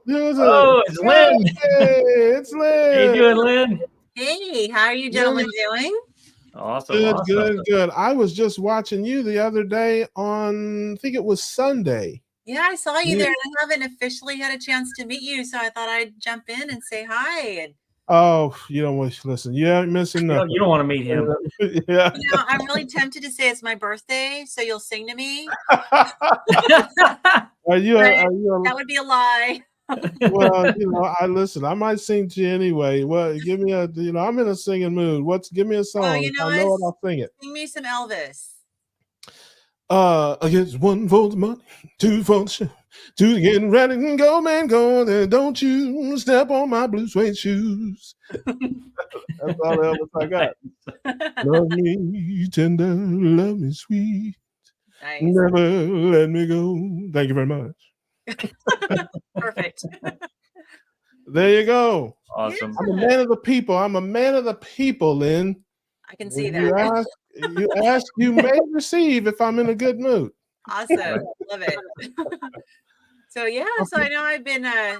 It's Lynn. Hey, it's Lynn. How you doing, Lynn? Hey, how are you gentlemen doing? Awesome. Good. I was just watching you the other day on, I think it was Sunday. Yeah, I saw you there, and I haven't officially had a chance to meet you, so I thought I'd jump in and say hi. And you don't want to listen. You ain't missing nothing. You don't want to meet him. Yeah. I'm really tempted to say it's my birthday, so you'll sing to me. That would be a lie. Well, I listen. I might sing to you anyway. Well, give me I'm in a singing mood. Give me a song. Oh, I know it, I'll sing it. Sing me some Elvis. I guess 1 for the money, 2 for the show, 2 getting ready and go, man, go. Then don't you step on my blue suede shoes. That's all the Elvis I got. Love me tender, love me sweet. Nice. Never let me go. Thank you very much. Perfect. There you go. Awesome. I'm a man of the people. Lynn. I can see that. You ask, you may receive if I'm in a good mood. Awesome. Love it. So I know I've been I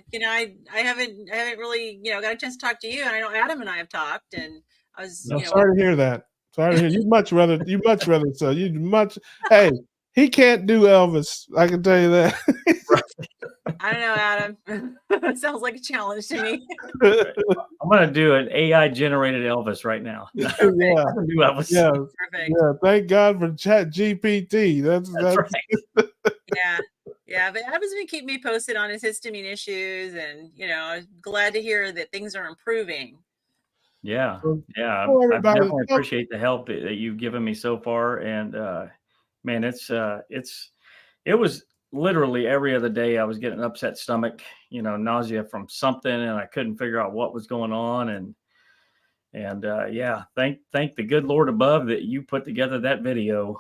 haven't really, got a chance to talk to you, and I know Adam and I have talked, and I was sorry to hear that. Sorry to hear you much rather so hey, he can't do Elvis. I can tell you that. I don't know, Adam. It sounds like a challenge to me. I'm going to do an AI generated Elvis right now. Yeah. I can do Elvis. Yeah. Perfect. Yeah. Thank God for Chat GPT. That's right. Yeah. But Adam's been keeping me posted on his histamine issues, and glad to hear that things are improving. Yeah. I definitely appreciate the help that you've given me so far. And man, it was literally every other day I was getting an upset stomach, nausea from something, and I couldn't figure out what was going on. And thank the good Lord above that you put together that video.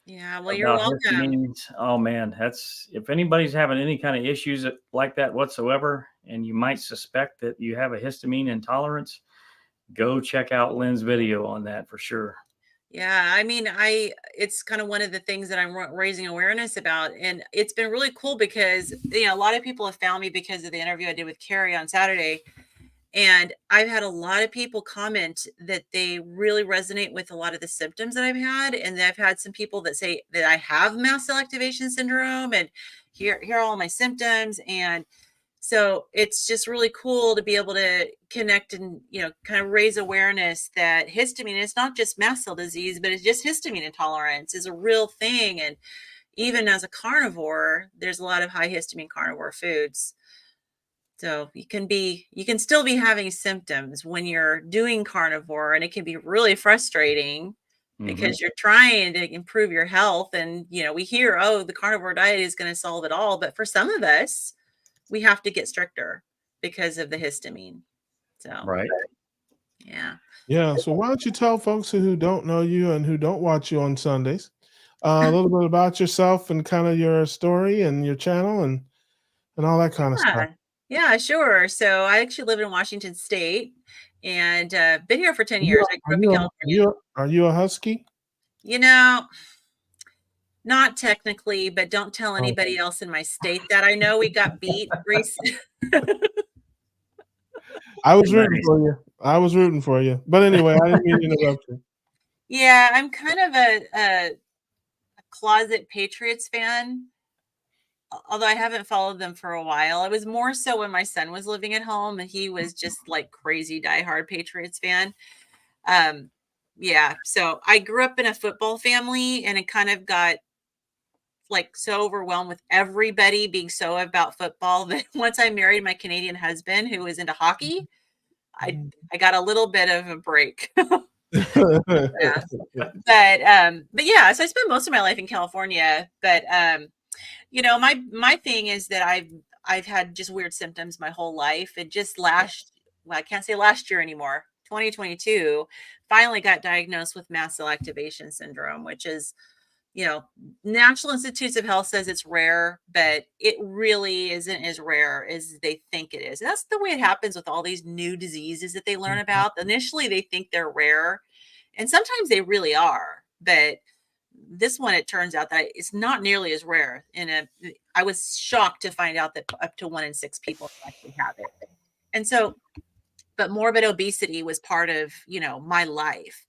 Yeah, well, you're welcome. Oh man, if anybody's having any kind of issues like that whatsoever, and you might suspect that you have a histamine intolerance, go check out Lynn's video on that for sure. Yeah, I mean, it's kind of one of the things that I'm raising awareness about. And it's been really cool because, a lot of people have found me because of the interview I did with Carrie on Saturday. And I've had a lot of people comment that they really resonate with a lot of the symptoms that I've had. And I've had some people that say that I have mast cell activation syndrome, and here are all my symptoms. And so it's just really cool to be able to connect and, kind of raise awareness that histamine is not just mast cell disease, but it's just histamine intolerance is a real thing. And even as a carnivore, there's a lot of high histamine carnivore foods. So you can still be having symptoms when you're doing carnivore, and it can be really frustrating because you're trying to improve your health. And, we hear, oh, the carnivore diet is going to solve it all. But for some of us, we have to get stricter because of the histamine. So, Right. Yeah. Yeah. So why don't you tell folks who don't know you and who don't watch you on Sundays a little bit about yourself and kind of your story and your channel and all that kind of stuff. Yeah, sure. So I actually live in Washington State and been here for 10 years. I grew up in California. Are you a Husky? Not technically, but don't tell anybody else in my state that. I know we got beat recently. I was rooting for you. But anyway, I didn't mean to interrupt you. Yeah, I'm kind of a closet Patriots fan, although I haven't followed them for a while. I was more so when my son was living at home, and he was just like crazy diehard Patriots fan. Yeah, so I grew up in a football family, and it kind of got like so overwhelmed with everybody being so about football that once I married my Canadian husband who was into hockey, I got a little bit of a break. Yeah. But yeah, so I spent most of my life in California, but my thing is that I've had just weird symptoms my whole life. And just I can't say last year anymore, 2022, finally got diagnosed with mast cell activation syndrome, which is, National Institutes of Health says it's rare, but it really isn't as rare as they think it is. And that's the way it happens with all these new diseases that they learn about. Initially, they think they're rare, and sometimes they really are. But this one, it turns out that it's not nearly as rare. I was shocked to find out that up to 1 in 6 people actually have it. And so, but morbid obesity was part of, my life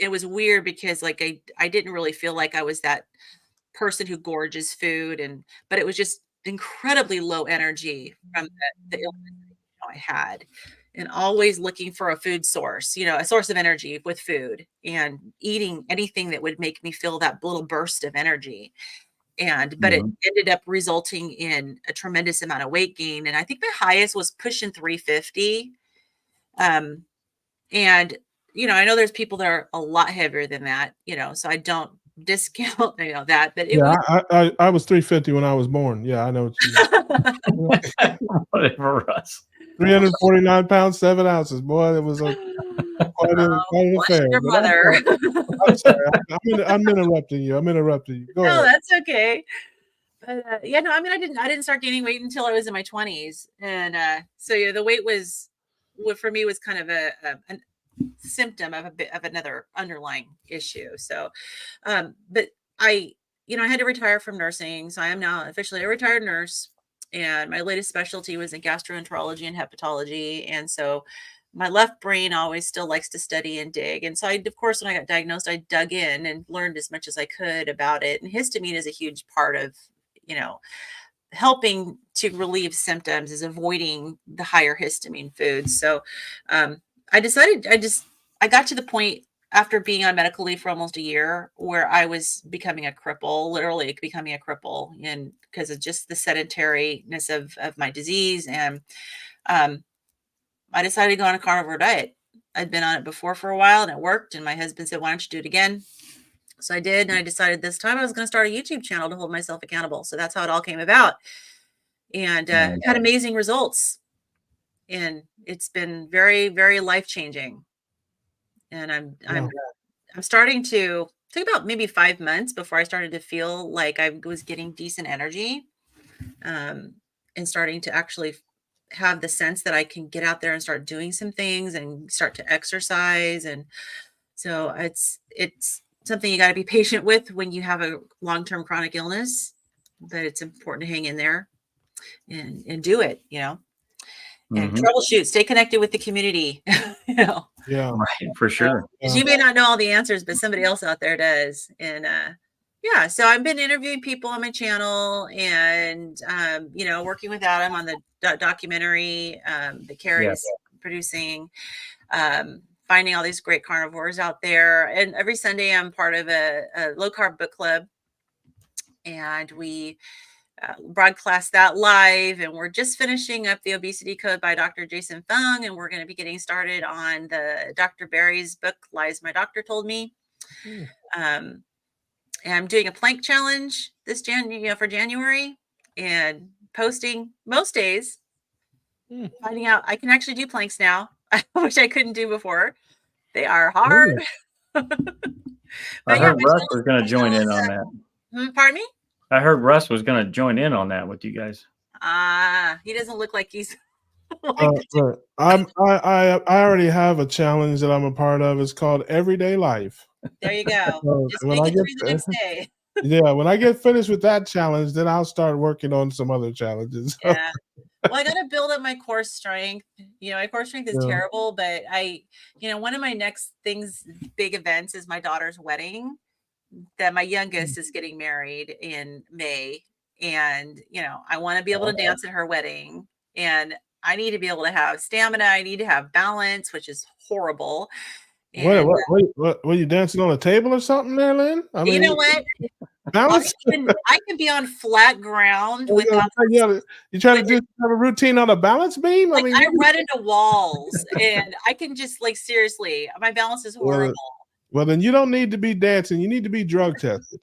it was weird because like I didn't really feel like I was that person who gorges food, but it was just incredibly low energy from the illness I had, and always looking for a food source, a source of energy with food, and eating anything that would make me feel that little burst of energy. But it ended up resulting in a tremendous amount of weight gain. And I think my highest was pushing 350. And I know there's people that are a lot heavier than that, so I don't discount that, but I was 350 when I was born. Yeah, I know what you mean. Whatever, Russ. 349 pounds, 7 ounces. Boy, it was quite an affair. Your mother. I'm sorry. I'm interrupting you. Go ahead. No, that's okay. But I didn't start gaining weight until I was in my 20s, and so the weight was, what for me was kind of a symptom of another underlying issue. So, but I had to retire from nursing. So I am now officially a retired nurse, and my latest specialty was in gastroenterology and hepatology. And so my left brain always still likes to study and dig. And so of course, when I got diagnosed, I dug in and learned as much as I could about it. And histamine is a huge part of, helping to relieve symptoms, is avoiding the higher histamine foods. So, I decided I got to the point after being on medical leave for almost a year where I was becoming a cripple, literally becoming a cripple, and because of just the sedentariness of my disease. And I decided to go on a carnivore diet. I'd been on it before for a while and it worked. And my husband said, why don't you do it again? So I did. And I decided this time I was going to start a YouTube channel to hold myself accountable. So that's how it all came about. And had amazing results. And it's been very, very life-changing. And I'm starting to, it took about maybe 5 months before I started to feel like I was getting decent energy, and starting to actually have the sense that I can get out there and start doing some things and start to exercise. And so it's something you got to be patient with when you have a long-term chronic illness, but it's important to hang in there and do it, and troubleshoot, stay connected with the community, Yeah, right, for sure. Because you may not know all the answers, but somebody else out there does. And so I've been interviewing people on my channel, and working with Adam on the documentary that Carrie's producing, finding all these great carnivores out there. And every Sunday I'm part of a low carb book club, and we broadcast that live, and we're just finishing up the Obesity Code by Dr. Jason Fung, and we're going to be getting started on the Dr. Barry's book, Lies My Doctor Told Me. And I'm doing a plank challenge this for January, and posting most days, finding out I can actually do planks now, which I couldn't do before. They are hard. I heard Russ was going to join in on that. Pardon me? I heard Russ was going to join in on that with you guys. He doesn't look like he's. I already have a challenge that I'm a part of. It's called Everyday Life. There you go. Just make it through the next day. Yeah, when I get finished with that challenge, then I'll start working on some other challenges. Yeah. Well, I got to build up my core strength. My core strength is terrible, but one of my next big events is my daughter's wedding. That my youngest is getting married in May, and I want to be able to dance at her wedding, and I need to be able to have stamina. I need to have balance, which is horrible. And, what were you dancing on a table or something there, Lynn? I mean, you know what? Balance? I can be on flat ground without. You try to have a routine on a balance beam? I run into walls, and I can just seriously, my balance is horrible. Well, then you don't need to be dancing. You need to be drug tested.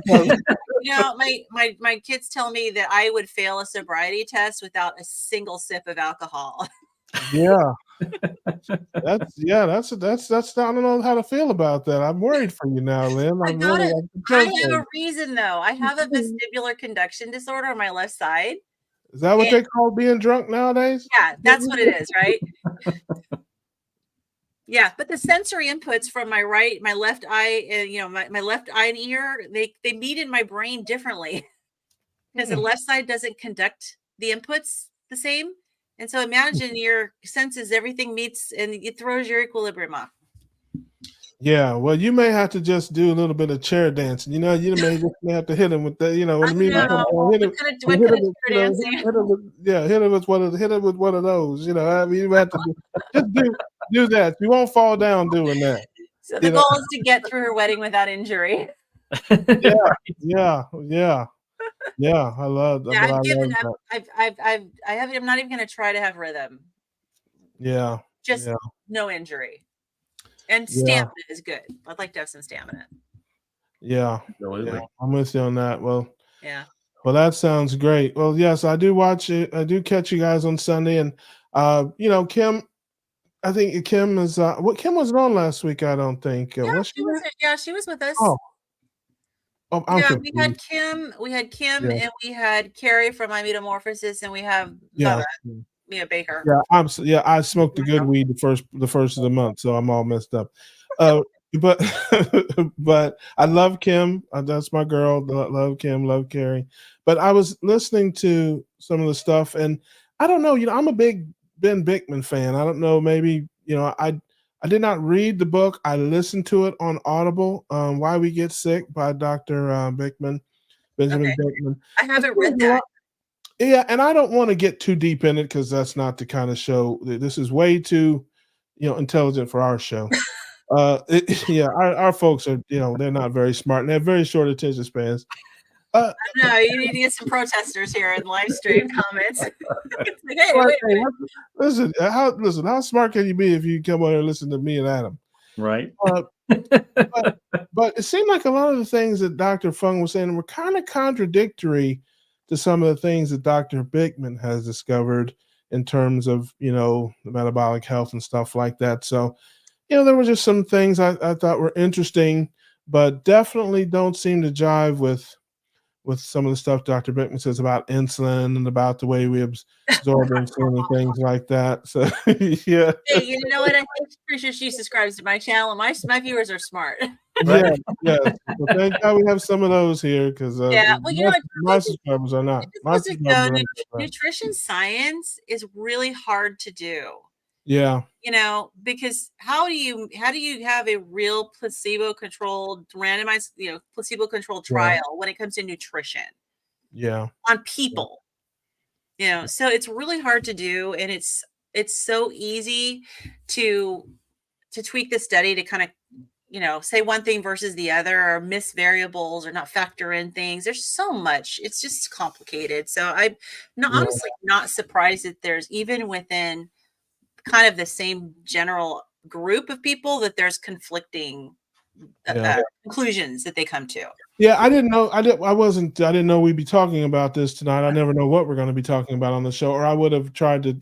My kids tell me that I would fail a sobriety test without a single sip of alcohol. Yeah. That's I don't know how to feel about that. I'm worried for you now, Lynn. I have a reason though. I have a vestibular conduction disorder on my left side. Is that what they call being drunk nowadays? Yeah, that's what it is, right? Yeah, but the sensory inputs from my left eye, and my left eye and ear, they meet in my brain differently because the left side doesn't conduct the inputs the same. And so imagine your senses, everything meets and it throws your equilibrium off. Yeah, well, you may have to just do a little bit of chair dancing. You may just have to hit him with the, when the meeting comes on, hit him with one of those. I mean, you have to just do that. You won't fall down doing that. So the goal is to get through her wedding without injury. Yeah. I love that. Yeah, I've given up. I'm not even going to try to have rhythm. Yeah. Just no injury. And stamina is good. I'd like to have some stamina. Yeah. Absolutely. I'm with you on that. Well, yeah. Well, that sounds great. Well, yes, I do watch it. I do catch you guys on Sunday. And, Kim, I think Kim is, Kim wasn't on last week, I don't think. Yeah, she was with us. Oh, we had Kim, and we had Carrie from My Metamorphosis, and we have Mia Baker. Yeah, I smoked the good weed the first of the month, so I'm all messed up. But I love Kim. That's my girl. Love Kim. Love Carrie. But I was listening to some of the stuff, and I don't know. I'm a big Ben Bickman fan. I don't know. Maybe I did not read the book. I listened to it on Audible. Why We Get Sick by Dr. Benjamin Bickman. I haven't read that. Yeah, and I don't want to get too deep in it because that's not the kind of show. This is way too, intelligent for our show. Our folks are, they're not very smart and they have very short attention spans. No, you need to get some protesters here in live stream comments. Listen, how smart can you be if you come on here and listen to me and Adam? Right. But it seemed like a lot of the things that Dr. Fung was saying were kind of contradictory to some of the things that Dr. Bickman has discovered in terms of, the metabolic health and stuff like that. So, there were just some things I thought were interesting, but definitely don't seem to jive with some of the stuff Dr. Bickman says about insulin and about the way we absorb insulin and things like that. So, yeah. Hey, you know what? I'm pretty sure she subscribes to my channel. My viewers are smart. Yeah. Well, thank God we have some of those here because my subscribers are not. Nutrition science is really hard to do. Yeah. Because how do you have a real placebo-controlled, randomized, placebo-controlled trial when it comes to nutrition? Yeah. On people. So it's really hard to do, and it's so easy to tweak the study to kind of say one thing versus the other, or miss variables, or not factor in things. There's so much. It's just complicated. So I'm honestly not surprised that there's, even within kind of the same general group of people, that there's conflicting conclusions that they come to. Yeah, I didn't know. I didn't know we'd be talking about this tonight. I never know what we're going to be talking about on the show, or I would have tried to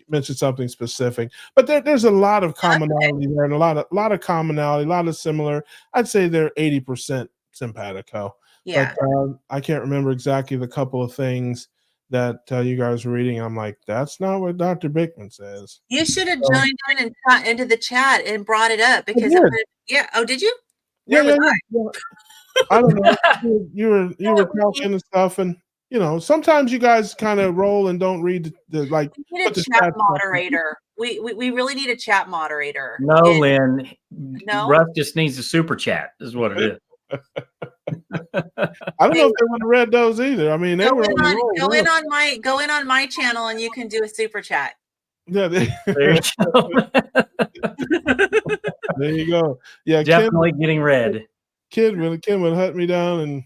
mention something specific. But there's a lot of commonality there, and a lot of commonality, a lot of similar. I'd say they're 80% simpatico. Yeah. But I can't remember exactly the couple of things that you guys were reading. I'm like, that's not what Dr. Bickman says. You should have joined in and got into the chat and brought it up, because oh, did you? Where was I? I don't know. You were talking and stuff, and sometimes you guys kind of roll and don't read the like. We need a chat moderator. We really need a chat moderator. No, Lynn. No, Russ just needs a super chat, is what it is. I don't know if they would have read those either. I mean, they go in on my channel, and you can do a super chat. Yeah, there you go. There you go. Yeah, definitely getting read. Kim would hunt me down and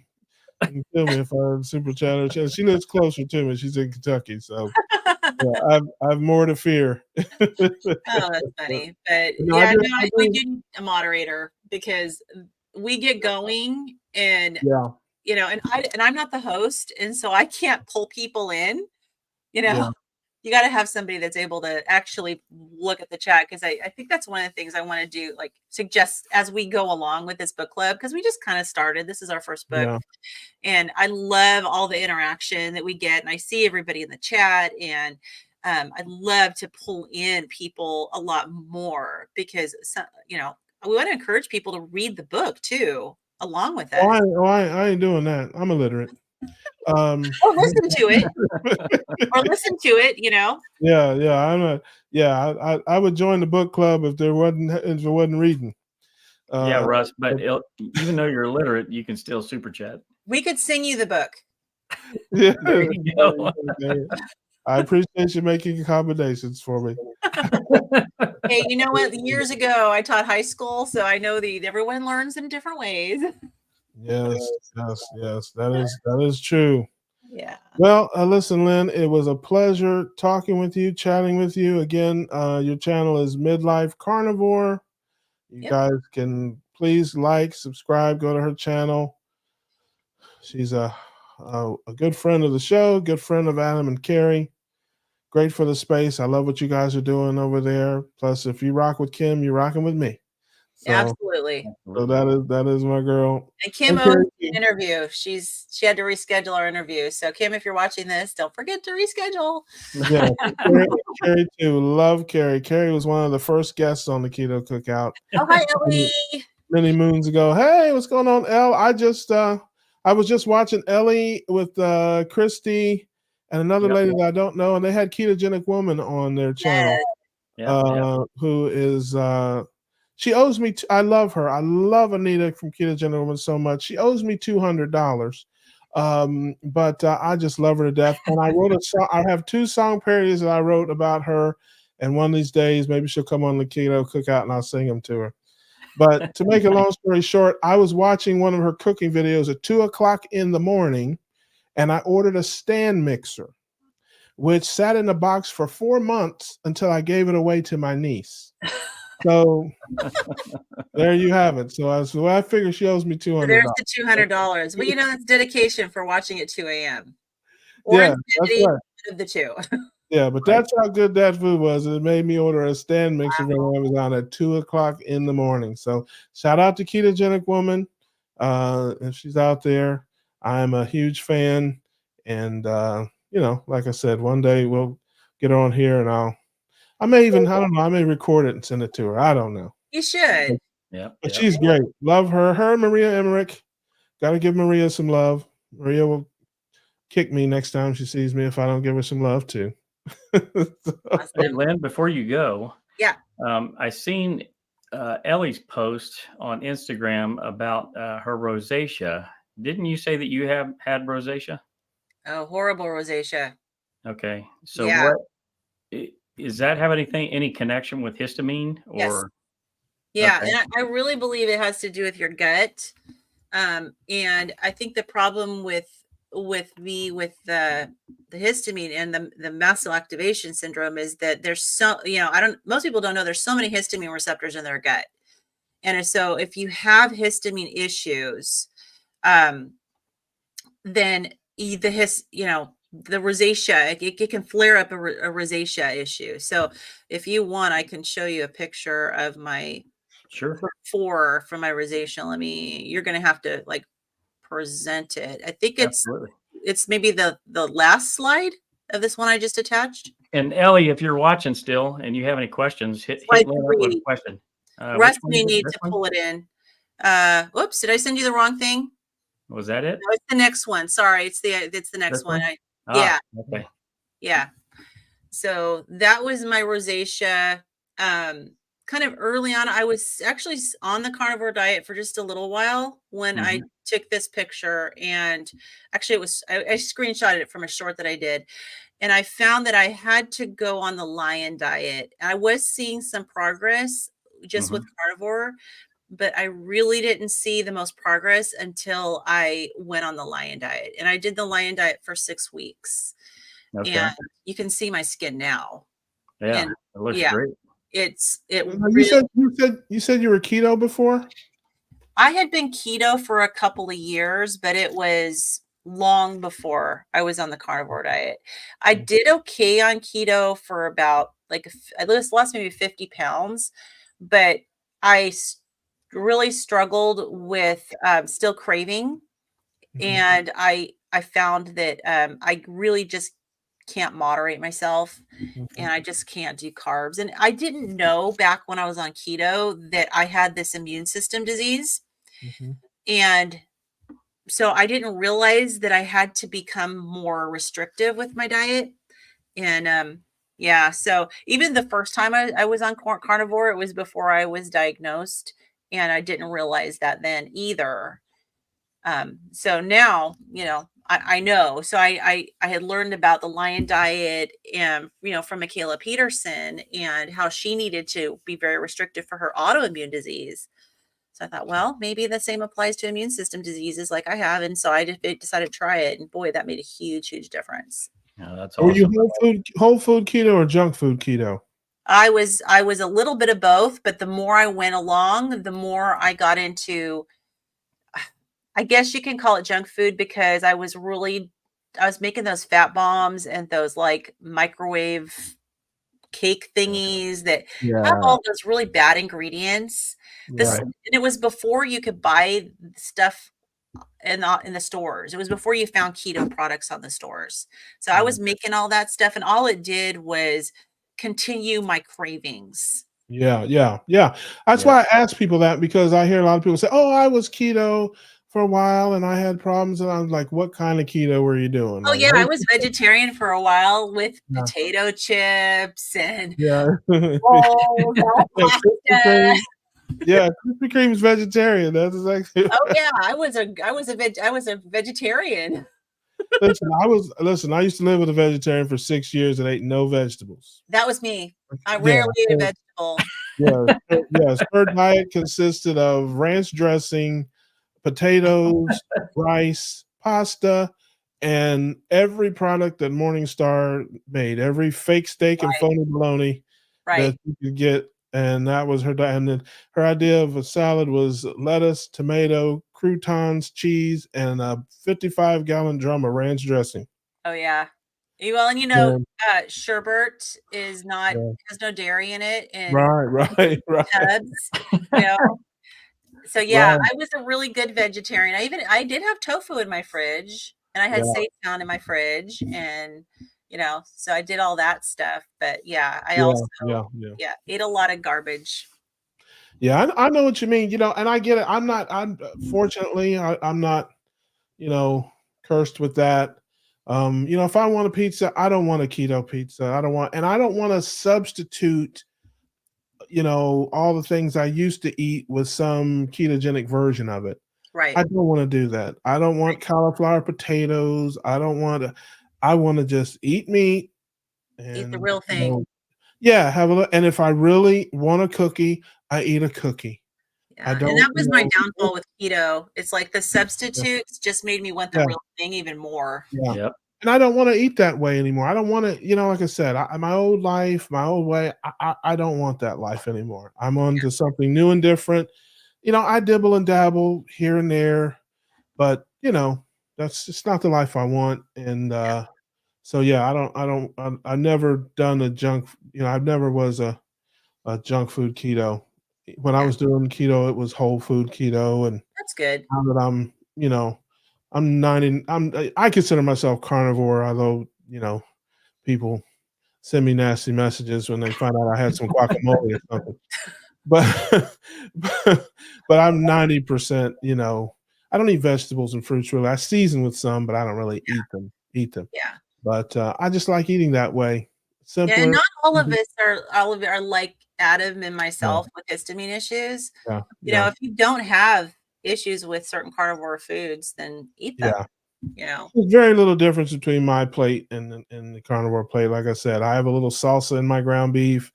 kill me if I had super chat her. She lives closer to me. She's in Kentucky, so I have more to fear. Oh, that's funny. But we do need a moderator, because we get going, and and I'm not the host, and so I can't pull people in. You got to have somebody that's able to actually look at the chat, because I think that's one of the things I want to do, like suggest as we go along with this book club, because we just kind of started. This is our first book, and I love all the interaction that we get, and I see everybody in the chat, and I'd love to pull in people a lot more, because we want to encourage people to read the book too, along with it. I ain't doing that. I'm illiterate. Or listen to it. I would join the book club if it wasn't reading. Russ, but even though you're illiterate, you can still super chat. We could sing you the book. Yeah, there you go. I appreciate you making accommodations for me. Hey, you know what? Years ago, I taught high school, so I know everyone learns in different ways. Yes. That is true. Yeah. Well, listen, Lynn, it was a pleasure talking with you, chatting with you again. Your channel is Midlife Carnivore. You guys can please subscribe, go to her channel. She's a good friend of the show, good friend of Adam and Carrie. Great for the space. I love what you guys are doing over there. Plus, if you rock with Kim, you're rocking with me. So, absolutely. So that is my girl. And Kim owns the interview. She had to reschedule our interview. So Kim, if you're watching this, don't forget to reschedule. Yeah, Carrie too. Love Carrie. Carrie was one of the first guests on the Keto Cookout. Oh, hi, Ellie. Many moons ago. Hey, what's going on, Elle? I was just watching Ellie with Christy and another lady that I don't know, and they had Ketogenic Woman on their channel. Who is she owes me. I love her. I love Anita from Ketogenic Woman so much. She owes me $200, but I just love her to death. And I wrote a song. I have 2 song parodies that I wrote about her. And one of these days, maybe she'll come on the Keto Cookout and I'll sing them to her. But to make a long story short, I was watching one of her cooking videos at 2:00 in the morning, and I ordered a stand mixer, which sat in a box for 4 months until I gave it away to my niece. So there you have it. So I figure she owes me $200. There's the $200. Well, that's dedication for watching at 2 a.m. Or that's right. Of the two. Yeah, but that's how good that food was. It made me order a stand mixer from Amazon at 2:00 in the morning. So shout out to Ketogenic Woman. If she's out there, I'm a huge fan. And, like I said, one day we'll get her on here and I may record it and send it to her. I don't know. You should. But she's great. Love her. Her and Maria Emmerich. Got to give Maria some love. Maria will kick me next time she sees me if I don't give her some love too. Hey, Lynn, before you go, I seen Ellie's post on Instagram about her rosacea. Didn't you say that you have had rosacea? Oh, horrible rosacea. Okay, so what does that have any connection with histamine or? Yes. Yeah, Okay. and I really believe it has to do with your gut. And I think the problem with the histamine and the mast cell activation syndrome is that there's so, most people don't know there's so many histamine receptors in their gut. And so if you have histamine issues, then the rosacea, it can flare up a rosacea issue. So if you want, I can show you a picture of my Sure. for my rosacea. You're going to have to like present it. I think Absolutely. it's maybe the last slide of this one I just attached. And Ellie, if you're watching still and you have any questions, hit Slide Lynn up with a 3. question. Russ Which one may is it? need This to one? pull it in. Oops, did I send you the wrong thing? Was that it? No, it's the next one. Sorry, it's the next This one. one? Yeah. Okay. Yeah. So that was my rosacea. Kind of early on, I was actually on the carnivore diet for just a little while when I took this picture, and actually I screenshotted it from a short that I did, and I found that I had to go on the lion diet. I was seeing some progress just with carnivore, but I really didn't see the most progress until I went on the lion diet, and I did the lion diet for 6 weeks. Okay. And you can see my skin now. Yeah, And it looks yeah, great. it Now, really, you said you were keto before? I had been keto for a couple of years, but it was long before I was on the carnivore diet. I did okay on keto for about I lost maybe 50 pounds, but I really struggled with still craving. And I found that I really just can't moderate myself, and I just can't do carbs. And I didn't know back when I was on keto that I had this immune system disease. And so I didn't realize that I had to become more restrictive with my diet. And yeah, so even the first time I was on carnivore, it was before I was diagnosed, and I didn't realize that then either. So now, I know. So I had learned about the lion diet and, from Michaela Peterson, and how she needed to be very restrictive for her autoimmune disease. So I thought, well, maybe the same applies to immune system diseases like I have. And so I decided to try it. And boy, that made a huge, huge difference. Yeah, that's Were you awesome. whole food keto or junk food keto? I was a little bit of both, but the more I went along, the more I got into, I guess you can call it junk food, because I was making those fat bombs and those like microwave cake thingies that have all those really bad ingredients. And it was before you could buy stuff in the stores. It was before you found keto products on the stores. So I was making all that stuff, and all it did was continue my cravings. Yeah. That's why I ask people that, because I hear a lot of people say, "Oh, I was keto for a while and I had problems," and I'm like, "What kind of keto were you doing?" Oh Like, yeah, I was vegetarian for a while with Yeah. potato chips and yeah, rolls, Krispy Kreme. Yeah, Krispy Kreme's vegetarian. That's exactly. Oh yeah, I was a vegetarian. Listen. I used to live with a vegetarian for 6 years and ate no vegetables. That was me. I Yeah. rarely ate a vegetable. Yes. Her diet consisted of ranch dressing, potatoes, rice, pasta, and every product that Morningstar made, every fake steak and phony bologna that you could get. And that was her diet. And then her idea of a salad was lettuce, tomato, croutons, cheese, and a 55-gallon drum of ranch dressing. Oh yeah. Well, and sherbet has no dairy in it, and Right. tubs, So yeah, I was a really good vegetarian. I did have tofu in my fridge, and I had seitan in my fridge, and so I did all that stuff. But yeah, I also ate a lot of garbage. Yeah, I know what you mean, and I get it. Fortunately, I'm not, cursed with that. If I want a pizza, I don't want a keto pizza. I don't want to substitute, all the things I used to eat with some ketogenic version of it. Right. I don't want to do that. I don't want cauliflower potatoes. I want to just eat meat and eat the real thing. Yeah, have a look. And if I really want a cookie, I eat a cookie. I Yeah, and don't, that you was my know, downfall with keto. It's like the substitutes just made me want the yeah, real thing even more. yeah. Yep. And I don't want to eat that way anymore. I don't want to, like I said, my old life, my old way. I don't want that life anymore. I'm on to something new and different. I dibble and dabble here and there, but that's just not the life I want. And so yeah, I never done a junk. I never was a junk food keto. When I Yeah, was doing keto, it was whole food keto, and that's good. now that I'm 90, I consider myself carnivore, although people send me nasty messages when they find out I had some guacamole or something. But but I'm 90%. I don't eat vegetables and fruits really. I season with some, but I don't really eat them. Yeah. But I just like eating that way. Yeah, and Simpler. not all of Mhm. us are all of it are like Adam and Yeah, myself with histamine issues. yeah, yeah, If you don't have issues with certain carnivore foods, then eat them. yeah. You know. There's very little difference between my plate and the carnivore plate. Like I said, I have a little salsa in my ground beef.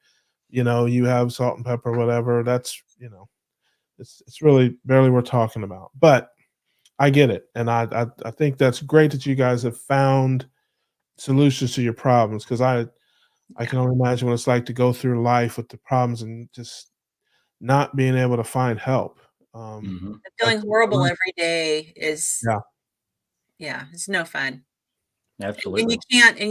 You have salt and pepper, whatever. That's it's really barely worth talking about. But I get it, and I think that's great that you guys have found solutions to your problems, because I Yeah. can only imagine what it's like to go through life with the problems and just not being able to find help. Hmm. Feeling That's horrible every day is yeah, it's no fun. And Absolutely.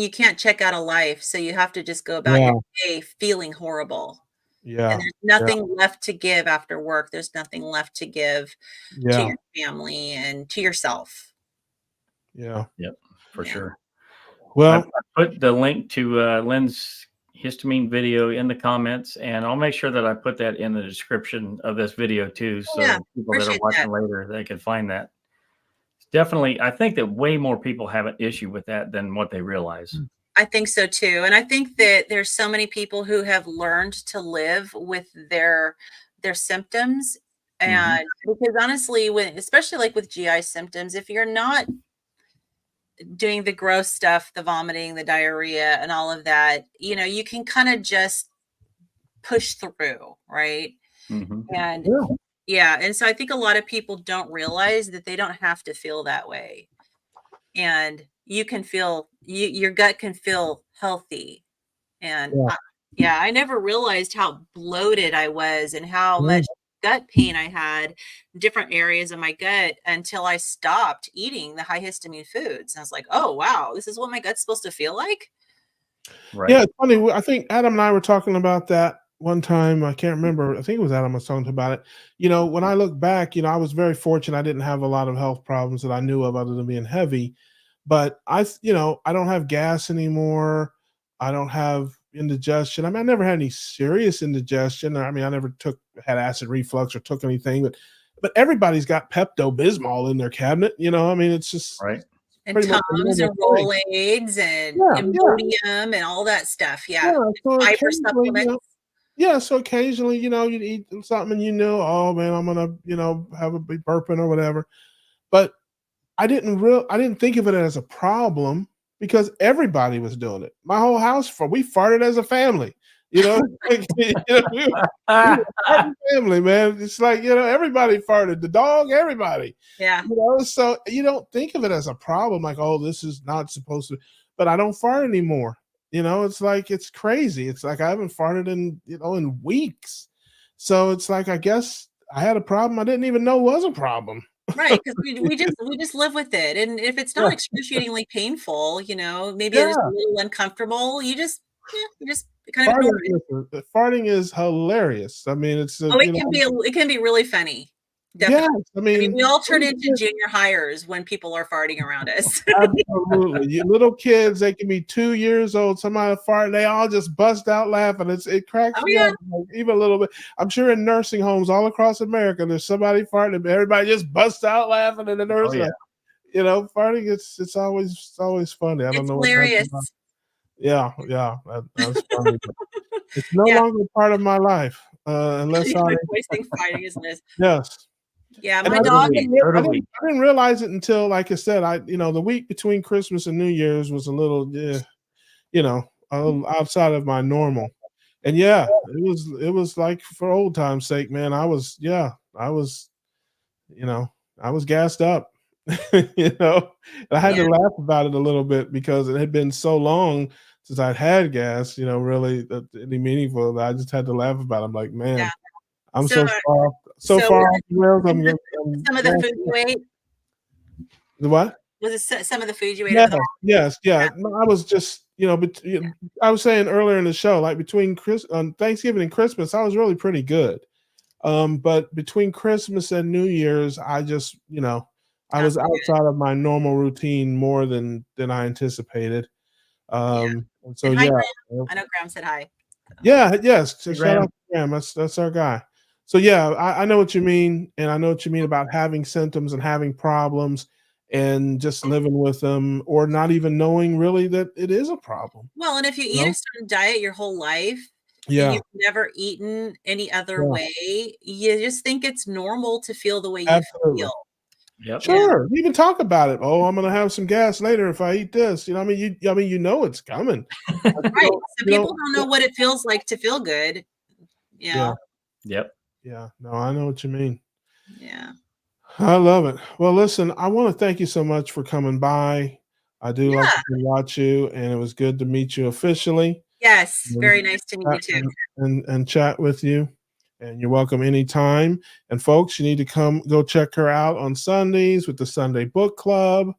you can't check out of life, so you have to just go about yeah, your day feeling horrible. And yeah, there's yeah, nothing left to give after work. There's nothing left to give to yeah, your family and to yourself. yeah. Yep. For Yeah. sure. I Well, put the link to Lynn's histamine video in the comments, and I'll make sure that I put that in the description of this video too, Oh, yeah. so people that are Appreciate that. watching later, they can find that. Definitely, I think that way more people have an issue with that than what they realize. I think so too. And I think that there's so many people who have learned to live with their symptoms. Mhm. And because honestly, especially like with GI symptoms, if you're not doing the gross stuff, the vomiting, the diarrhea, and all of that, you can kind of just push through, right? Mhm. And yeah, yeah, and so I think a lot of people don't realize that they don't have to feel that way. And you can feel your gut can feel healthy. And yeah, yeah, I never realized how bloated I was and how yeah, much gut pain I had in different areas of my gut until I stopped eating the high histamine foods. And I was like, oh wow, this is what my gut's supposed to feel like. yeah. Right. It's funny. I think Adam and I were talking about that one time. I can't remember. I think it was Adam was talking about it. When I look back, I was very fortunate. I didn't have a lot of health problems that I knew of other than being heavy. But I don't have gas anymore. I don't have indigestion. I mean, I never had any serious indigestion. I mean, I never had acid reflux or took anything, but everybody's got Pepto Bismol in their cabinet. I mean, it's just Right. And pretty much a Tums normal and thing. Rolaids and Yeah, yeah, Imodium and all that stuff. yeah. Yeah. So Fiber occasionally, supplements. yeah. So occasionally, you'd eat something and oh man, I'm gonna, have a big burping or whatever. But I didn't think of it as a problem because everybody was doing it. My whole house, we farted as a family. Like, we were a farting family, man. It's like, everybody farted. The dog, everybody. Yeah. So you don't think of it as a problem, like, oh, this is not supposed to, but I don't fart anymore. It's like it's crazy. It's like I haven't farted in weeks. So it's like I guess I had a problem I didn't even know was a problem. Right, because we just live with it, and if it's Yeah. not excruciatingly painful, maybe it's just a Yeah. little uncomfortable, you just kind of ignore Farting, it. listen, farting is hilarious. I mean, it's Oh, it can be really funny. yes. Definitely. I I mean, mean, we all turn little into kids, junior hires when people are farting around us. absolutely. You little kids, they can be 2 years old. Somebody fart, they all just bust out laughing. It cracks Oh, me yeah. up like, even a little bit. I'm sure in nursing homes all across America, there's somebody farting, and everybody just busts out laughing in the Oh nursing yeah. home. Farting. It's always funny. I don't It's know what that's hilarious. about. Yeah, yeah, that's funny. But it's no Yeah. longer part of my life unless I My voice thing fighting is this. yes. Yeah, And my I dog didn't, Totally. rea- I Totally. didn't, I didn't realize it until, like I said, the week between Christmas and New Year's was a little, a little outside of my normal. And yeah, it was like for old time's sake, man. I was I was gassed up. I had to laugh about it a little bit because it had been so long since I'd had gas, really any meaningful. That I just had to laugh about it. I'm like, man, I'm so far off the rails. Some of the food you ate. The what? Was it some of the food you ate? Yes. No, I was just, but I was saying earlier in the show, like between Thanksgiving and Christmas, I was really pretty good. But between Christmas and New Year's, I just, I was outside of my normal routine more than I anticipated. So hi, Graham. I know Graham said hi. Yeah, yes. So Hey, shout out to Graham. That's our guy. So yeah, I know what you mean, and I know what you mean about having symptoms and having problems and just living with them or not even knowing really that it is a problem. Well, and if you eat a certain diet your whole life, yeah, and you've never eaten any other way, you just think it's normal to feel the way you feel. Yep. Sure. You even talk about it. Oh, I'm gonna have some gas later if I eat this. I mean, it's coming. Right. So people don't know what it feels like to feel good. Yeah. Yep. Yeah. No, I know what you mean. Yeah. I love it. Well, listen, I want to thank you so much for coming by. I do like to watch you, and it was good to meet you officially. Yes, very nice to meet you too. And chat with you. And you're welcome anytime. And folks, you need to go check her out on Sundays with the Sunday Book Club,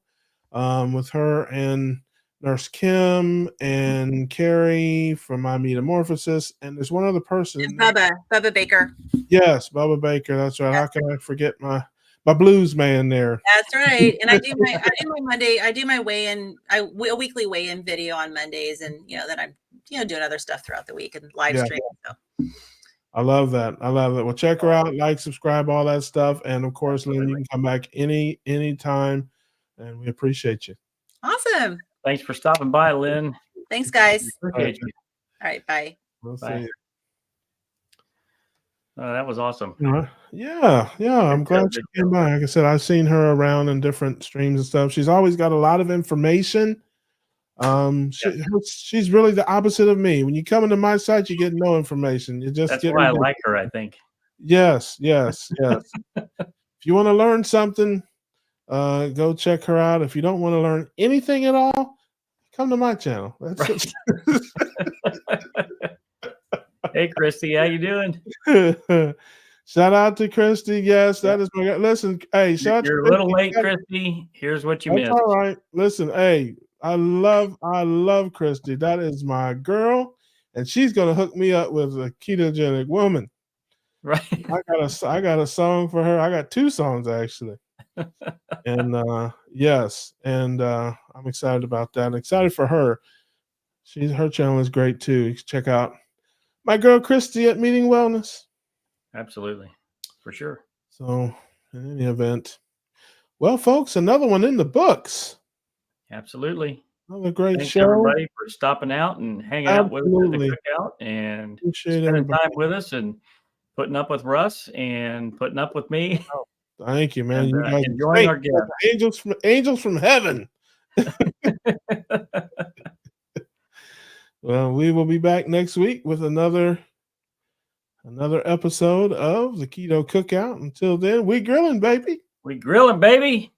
with her and Nurse Kim and Carrie from My Metamorphosis. And there's one other person. And Bubba Baker. Yes, Bubba Baker. That's right. How can I forget my blues man there? That's right. And I do my Monday. I do my weigh-in. A weekly weigh-in video on Mondays, and then I'm doing other stuff throughout the week and live stream. So. I love that. Well, check her out, like, subscribe, all that stuff. And of course, Lynn, you can come back anytime, and we appreciate you. Awesome. Thanks for stopping by, Lynn. Thanks, guys. Appreciate you. All right, bye. We'll Bye. see you. That was awesome. Yeah. I'm glad she came by. Like I said, I've seen her around in different streams and stuff. She's always got a lot of information. She's really the opposite of me. When you come into my site, you get no information. You just That's get. why I like her, I think. Yes. If you want to learn something, go check her out. If you don't want to learn anything at all, come to my channel. That's Hey, Christy, how you doing? Shout out to Christy. Yes, that is my guy. Listen, hey, You're a little late, Christy. Here's what you missed. All right. Listen, hey, I love Christy. That is my girl, and she's gonna hook me up with a ketogenic woman. Right. I got a song for her. I got 2 songs actually. And yes, and I'm excited about that. I'm excited for her. Her channel is great too. You can check out my girl Christy at Meeting Wellness. Absolutely. For sure. So in any event, well, folks, another one in the books. Absolutely. Another great Thanks show. everybody for stopping out and hanging out with us at the Cookout and spending time with us and putting up with Russ and putting up with me. Oh, thank you, man. And, you guys enjoying our guests. Angels from heaven. Well, we will be back next week with another episode of the Keto Cookout. Until then, we grilling, baby. We grilling, baby.